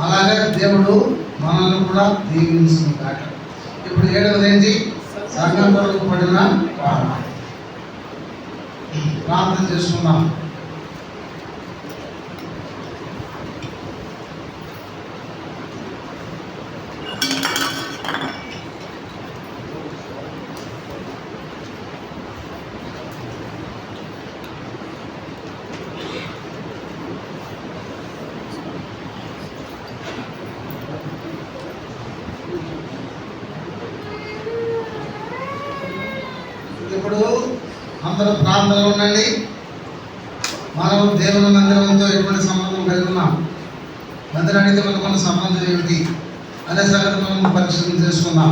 అలాగే దేవుడు మనల్ని కూడా దీవించుకుంటాడు. ఇప్పుడు 7వది ఏంటి? సంఘం కొరకు పడిన ప్రార్థన చేసుకుందాం. ఇప్పుడు అందరూ ప్రార్థనలో ఉండండి. మనం దేవుని మందిరంతో ఎటువంటి సంబంధం కలిగి ఉన్నాం? మందిరానికి మనకున్న సంబంధం ఏమిటి అనే సంగతి మనం పరిశీలన చేసుకున్నాం.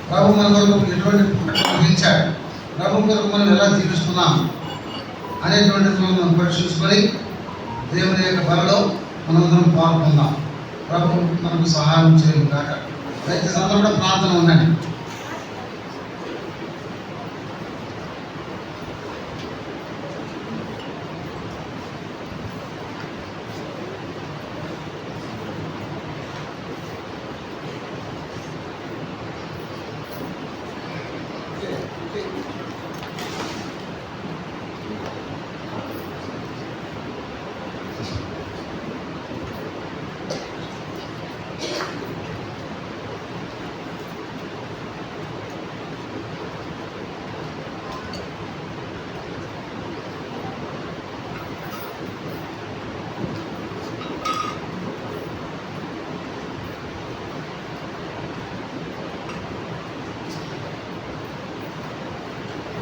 ప్రభు మన కొరకు ఎటువంటి పంపించాడు, ప్రభు కొరకు మనం ఎలా జీవిస్తున్నాం అనేటువంటిది మనం పరిశీలించుకొని దేవుని యొక్క బలలో మనందరం పాల్గొందాం. ప్రభు మనకు సహాయం చేయడం కాక. దయచేసి అందరూ కూడా ప్రార్థన ఉండండి.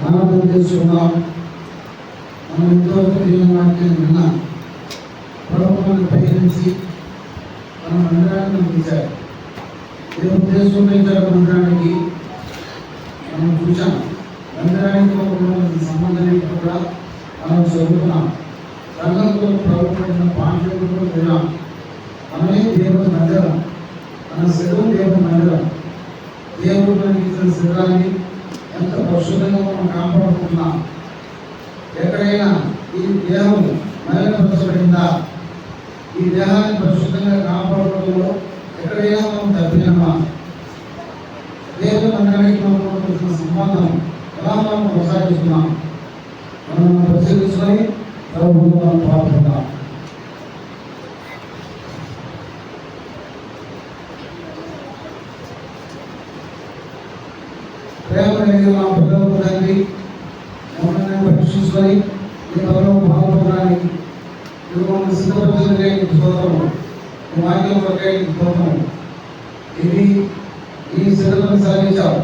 ప్రార్థన చేసుకుందాం. మనం ఇంతవరకు దేవుని వాక్యాన్ని విన్నాం. ప్రభు మనకు ప్రేమించి మన మందిరాన్ని పంపించారు. దేవుని దేశం మందిరానికి మనం చూసాం. మందిరానికి సంబంధం కూడా మనం చదువుకున్నాం. సంఘంతో ప్రభుత్వం పాఠ్యం కూడా విన్నాం. మనమే దేవుని మందిరం, మన శరీరం దేవుని మందిరం. దేవుడు మనకి ఇచ్చిన శరీరాన్ని ఎంత పరిశుద్ధంగా మనం కాపాడుకుంటున్నాం. ఎక్కడైనా ఈ దేహం మలినపరచబడిందా? ఈ దేహాన్ని పరిశుద్ధంగా కాపాడుకోవడంలో ఎక్కడైనా మనం తప్పినామా? దేవుని మందిరానికి మనం సంబంధం ఎలా మనం కొనసాగిస్తున్నాం? మనం పరిశీలించుకొని ప్రభువును మనం పాల్గొందాం. ప్రేమ మా పిల్లలకు తండ్రి మమ్మల్ని పరీక్షించుకొని ఈ పదలో పాల్గొనడానికి మమ్మల్ని సిద్ధపరచే స్తోత్రం, ఈ వాక్యం కొరకై స్తోత్రం. ఇది ఈ సిద్ధతను సాధించావు.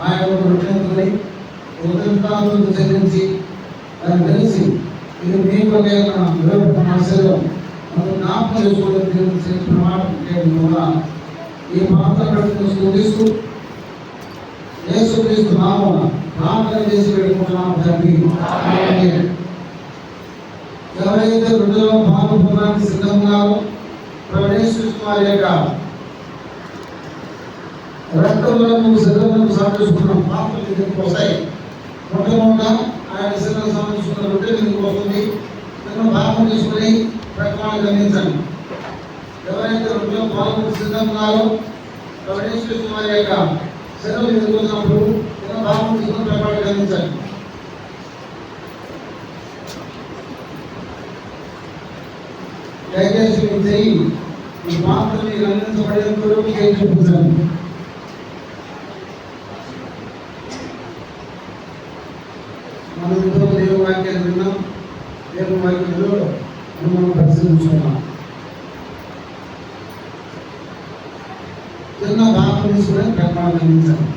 ఆయన రక్షణతోని ఉదయంతో చెల్లించి దాన్ని తెలిసి ఇది మీ కొరకై నా శరీరం మనం జ్ఞాపకం చేసుకోవడం చేసిన మాట ఈ పాత్ర స్థుతిస్తూ యేసుక్రీస్తు నామమున ప్రార్థన చేసి పెట్టుకుంటున్నాము తండ్రి. ఎవరైతే వృద్ధులలో పాల్గొనడానికి సిద్ధంగా ఉన్నారో యేసుక్రీస్తు వారి యొక్క రక్తంలో శరీరంలో సాధించుకున్న పాపలు దీనికి వస్తాయి. మొట్టమొదట ఆయన శరీరం సాధించుకున్న రొట్టె దీనికి వస్తుంది. నేను భాగం తీసుకుని ప్రకటన గమనించండి. ఎవరైతే రొట్టెలో పాల్గొని సిద్ధంగాలో ప్రవేశిస్తూ వారి యొక్క శరీరం ఎదుర్కొన్నప్పుడు నేను భాగం తీసుకుని ప్రకటన గమనించండి. దయచేసి మీరు చేయి ఈ పాత్ర మీకు అందించబడేంత వరకు చేయి చూపించండి. మనం ఇంట్లో దేవుని వాక్యాన్ని విన్నాం. దేవుని వాక్యంలో మనం పరిశీలించుకున్నాం. చిన్న భాగం తీసుకుని ప్రమాణం అందించాలి.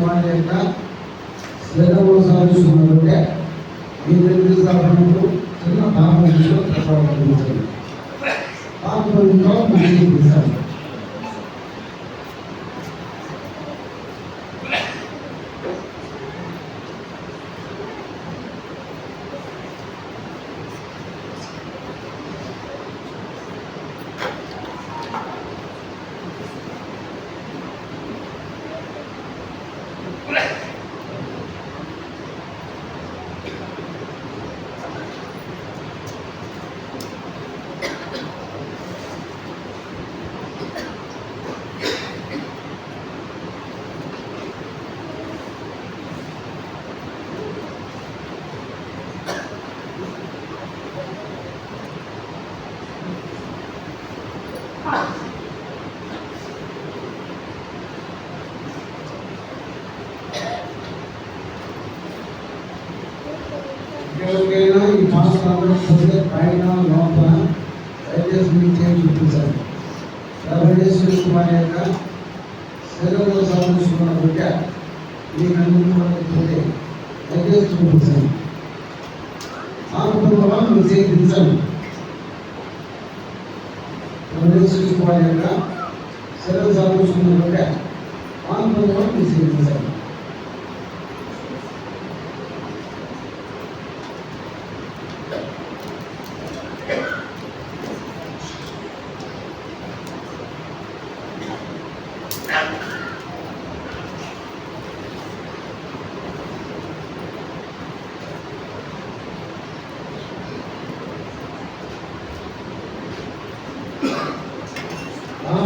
వారి యొక్క శరీరంలో సాధిస్తున్నట్టే మీ దగ్గర సాధించినప్పుడు చిన్న పాపంలో ప్రసాదించాలి. పాపంలో తీసాలి. ఎవరికైనా ఈ మాసాలలో పొందే పైన లోపల దయచేసి మీకు చేసి చూపించాలి. వారి యొక్క శరీరంలో సాధించుకున్న బిడ్డ మీకు అందించబడకపోతే దయచేసి చూపించాలి. ఆ కుటుంబంలో మీరు చేయించాలి. వారి యొక్క శరీరం సాధించుకున్న బిడ్డ ఆ కుటుంబంలో మీరు చేయించాలి.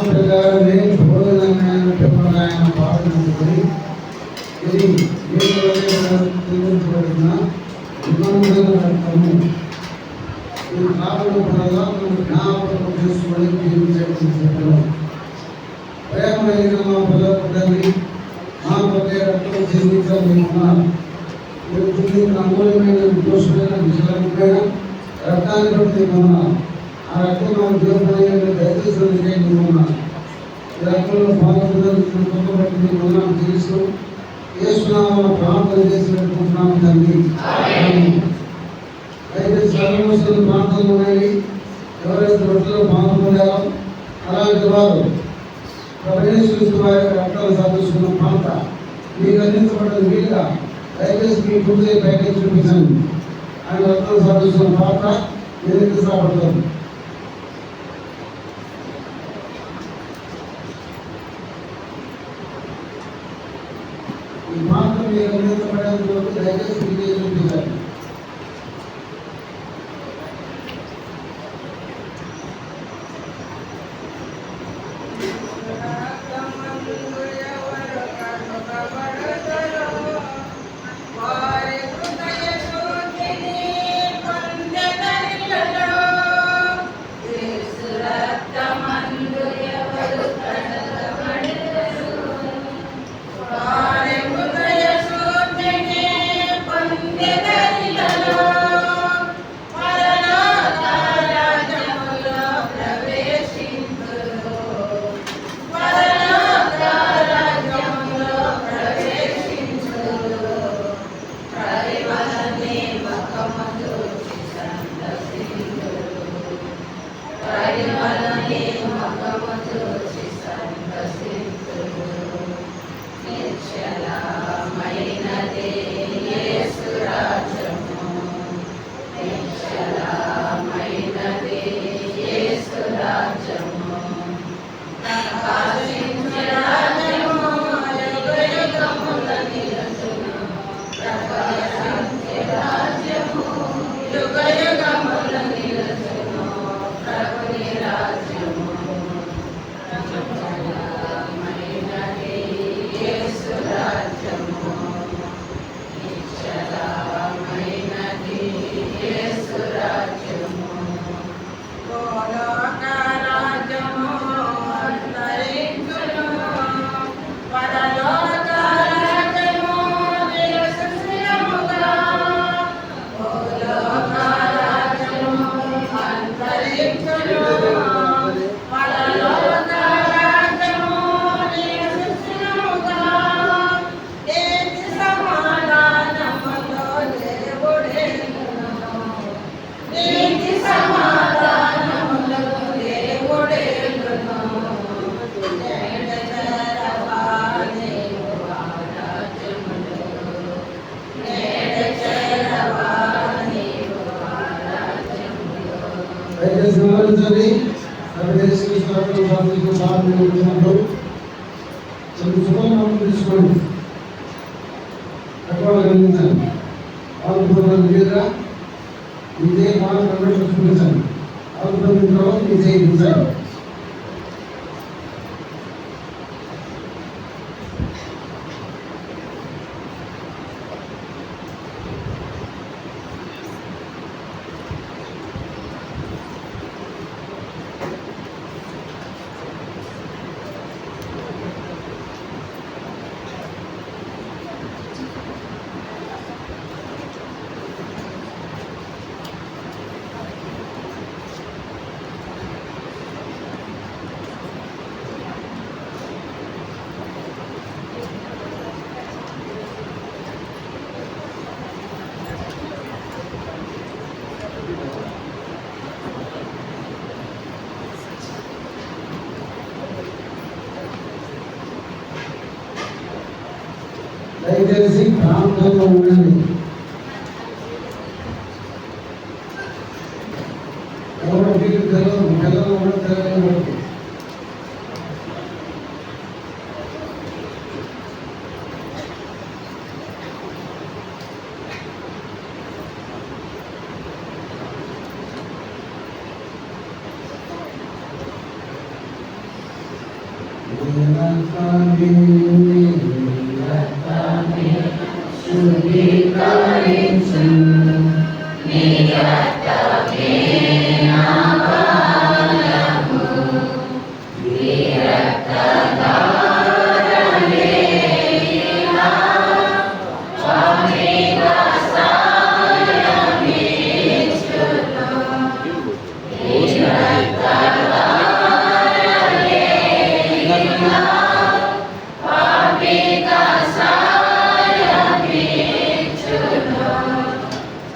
ప్రకారమే భోజనమైన పెంపకాయన పాల్గొనుకొని ఇది నిర్మించబడిన రక్తము ఈ కాలంలో జ్ఞాపకం చేసుకొని జీవించడం. ప్రేమ కలిగిన మా పిల్లలు మా ప్రతి రక్తం జీవించాలనుకున్నారు. మీరు జీవించిన అమూల్యమైన దోషమైన విషయాలపైన రక్తాన్ని బట్టి ఉన్నారు. ఆ రక్తం మనం దేవుడు దయచేసినందుకే ఉన్నారు. ఈ రక్తంలో పాల్గొబట్టి మనం తెలుసు ఏసునామమున ప్రార్థన చేసి పెట్టుకుంటున్నాము తండ్రి. అయితే సర్వోన్నత ప్రార్థనలు ఉన్నాయి. ఎవరైతే రొట్టెలో పాల్గొన్నారో అలాంటి వారు ప్రవేశిస్తూ వారి యొక్క రక్తాలు సాధిస్తున్న పాత్ర మీకు అందించబడిన వీలుగా దయచేసి మీ గుర్తు ప్యాకేజ్ చూపించండి. ఆయన రక్తాలు సాధిస్తున్న పాత్ర మీరు సాపడతారు. దయచేసి మీడియా చూపించాలి. దయచేసి వివరించండి. శుభ్రంగా తీసుకోండి. తక్కువ కలిగించండి. ఆలోచన ఇదే మాట చూపించండి. ఆలోచన తర్వాత విజయించండి. దయచేసి ప్రాంతంలో ఉండండి. ఎవరో పిల్లలు కూడా తెలియదు.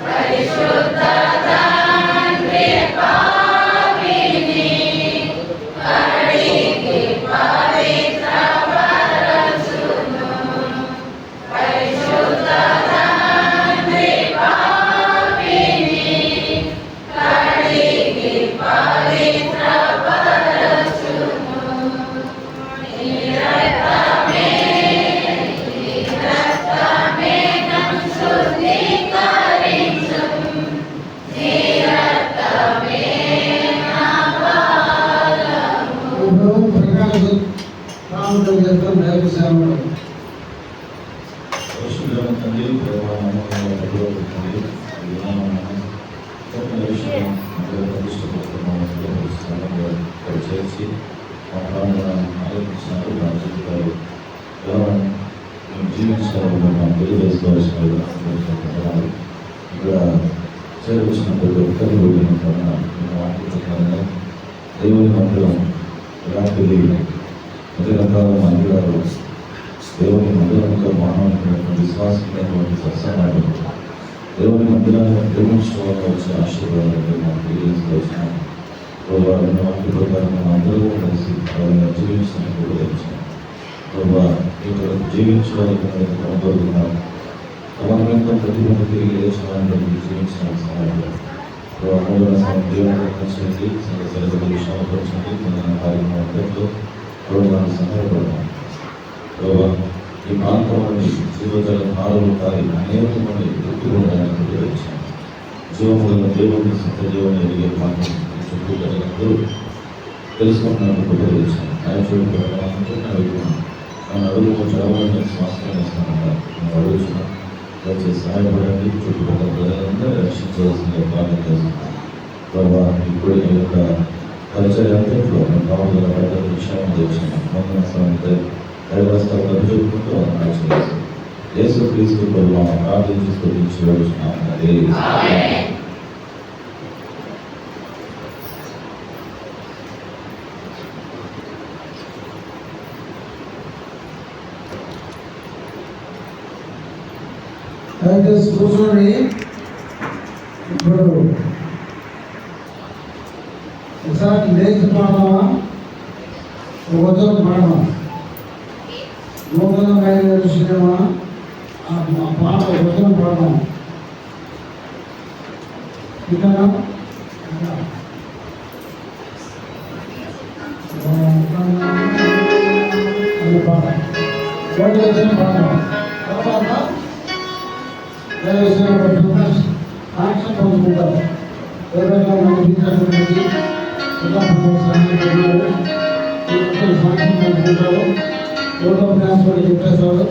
పరిశుద్ధ తండ్రి వచ్చి మా ప్రాంతాన్ని ఆలోచించినారు. మా జీవితాలు ఎలా మేము జీవించాలని మనం తెలియజేసుకోవాల్సిన ఇక్కడ చేరువచ్చిన ప్రతి ఒక్కరు మాట్లాడుతున్నారుగా దేవుని మందిరం ఎలాంటిది అన్ని రకాల మందిరాలు దేవుని మందిరంలో మానవులైనటువంటి విశ్వాసమైనటువంటి సత్సంగాలు దేవుని మందిరాన్ని ప్రేమించుకోవాలని వచ్చే ఆశీర్వాదాలు మనం తెలియజేసుకోవచ్చిన వారిని వాటి ప్రకారం అందరూ కలిసి వారిని జీవించినప్పుడు వచ్చిన ఇక్కడ జీవించడానికి కనబడుతున్నారు సమన్వయంతో ప్రతి మంది తిరిగి లేచడానికి జీవించిన సమయంలో అమూల్యమైన సమయం జీవనాన్ని పంచండి సరిగ్గా విషయాలు పంచండి మన కార్యక్రమం అంతట్లో మనం సహాయపడతాం. ఈ ప్రాంతంలోని జీవజల నాలుగు తారీ అనేక మంది ఎత్తుకోవడానికి వచ్చాను. జీవముల దేవుని సత్యజీవని ఎదిగే ప్రాంతం చుట్టూ ప్రజలందరూ తెలుసుకున్నట్టు వచ్చాను. ఆయన చూడడానికి నన్ను అడుగు చదవాలని శ్వాసం వేస్తానన్నారు. నేను అడుగుతున్నాను, దయచేసి సహాయపడండి. చుట్టుపక్కల ప్రజలందరూ రక్షించవలసిందిగా ప్రార్థన చేస్తున్నాను. ప్రభావ ఇప్పుడు ఈ యొక్క పరిచయ అంతట్లో కావాల బయట విషయాన్ని తెచ్చాను. వందన సమయంలో దైవస్థాలు చెప్పుకుంటూ ఆచరిస్తాను. యేసు క్రీస్తు ప్రభావ ప్రార్థించి స్తుతించి వేడుచున్నాను. దయచేసి కూర్చోండి. ఇప్పుడు ఒకసారి లేచి పాడమా, వదలు పాడమా, నూతనమైన విషయమా ఆ పాట వదలు పాడమా. ఇక్కడ పాట వచ్చిన పాడమా. తర్వాత సాక్ష్యం పంచుకుంటారు. ఎవరైనా సాక్ష్యం పంచుకుంటారు. ఓటో ఫ్యాన్స్ కూడా చెప్పేస్తారు.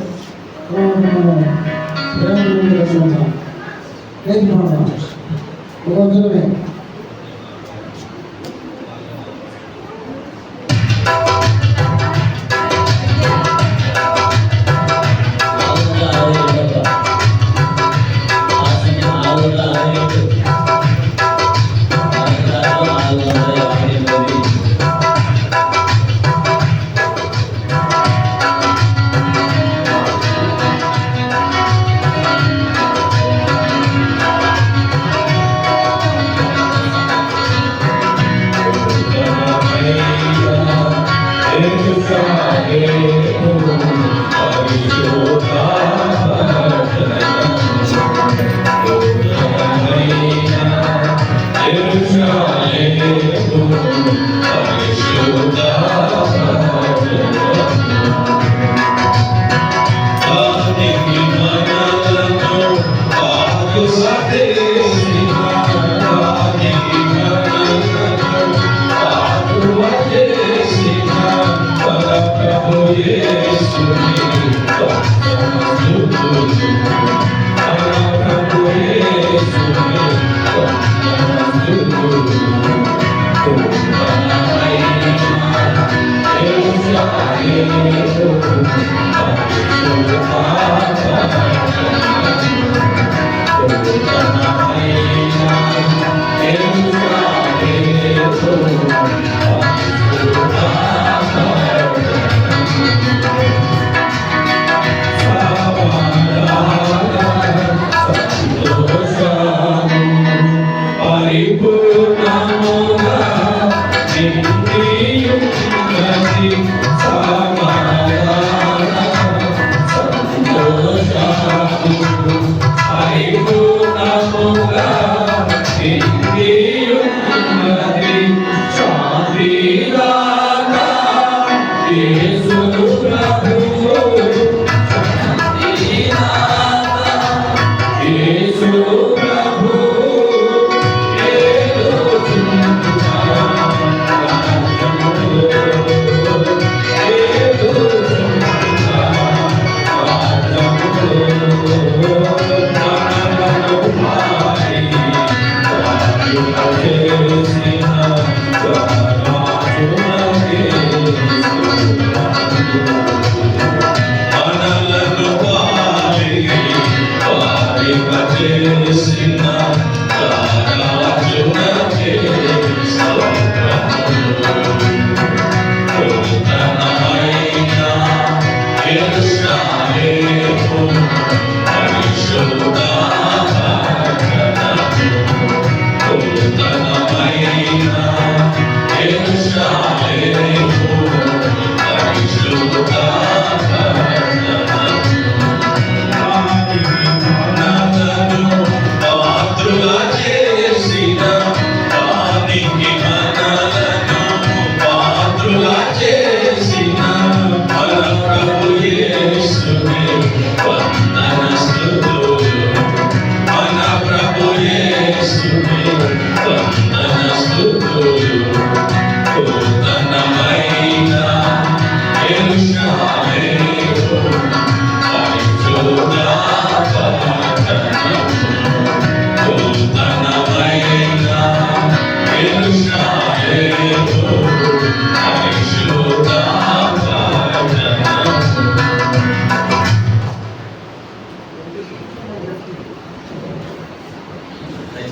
లేదు ఒకరోజులమే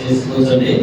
చేసి కూర్చోండి.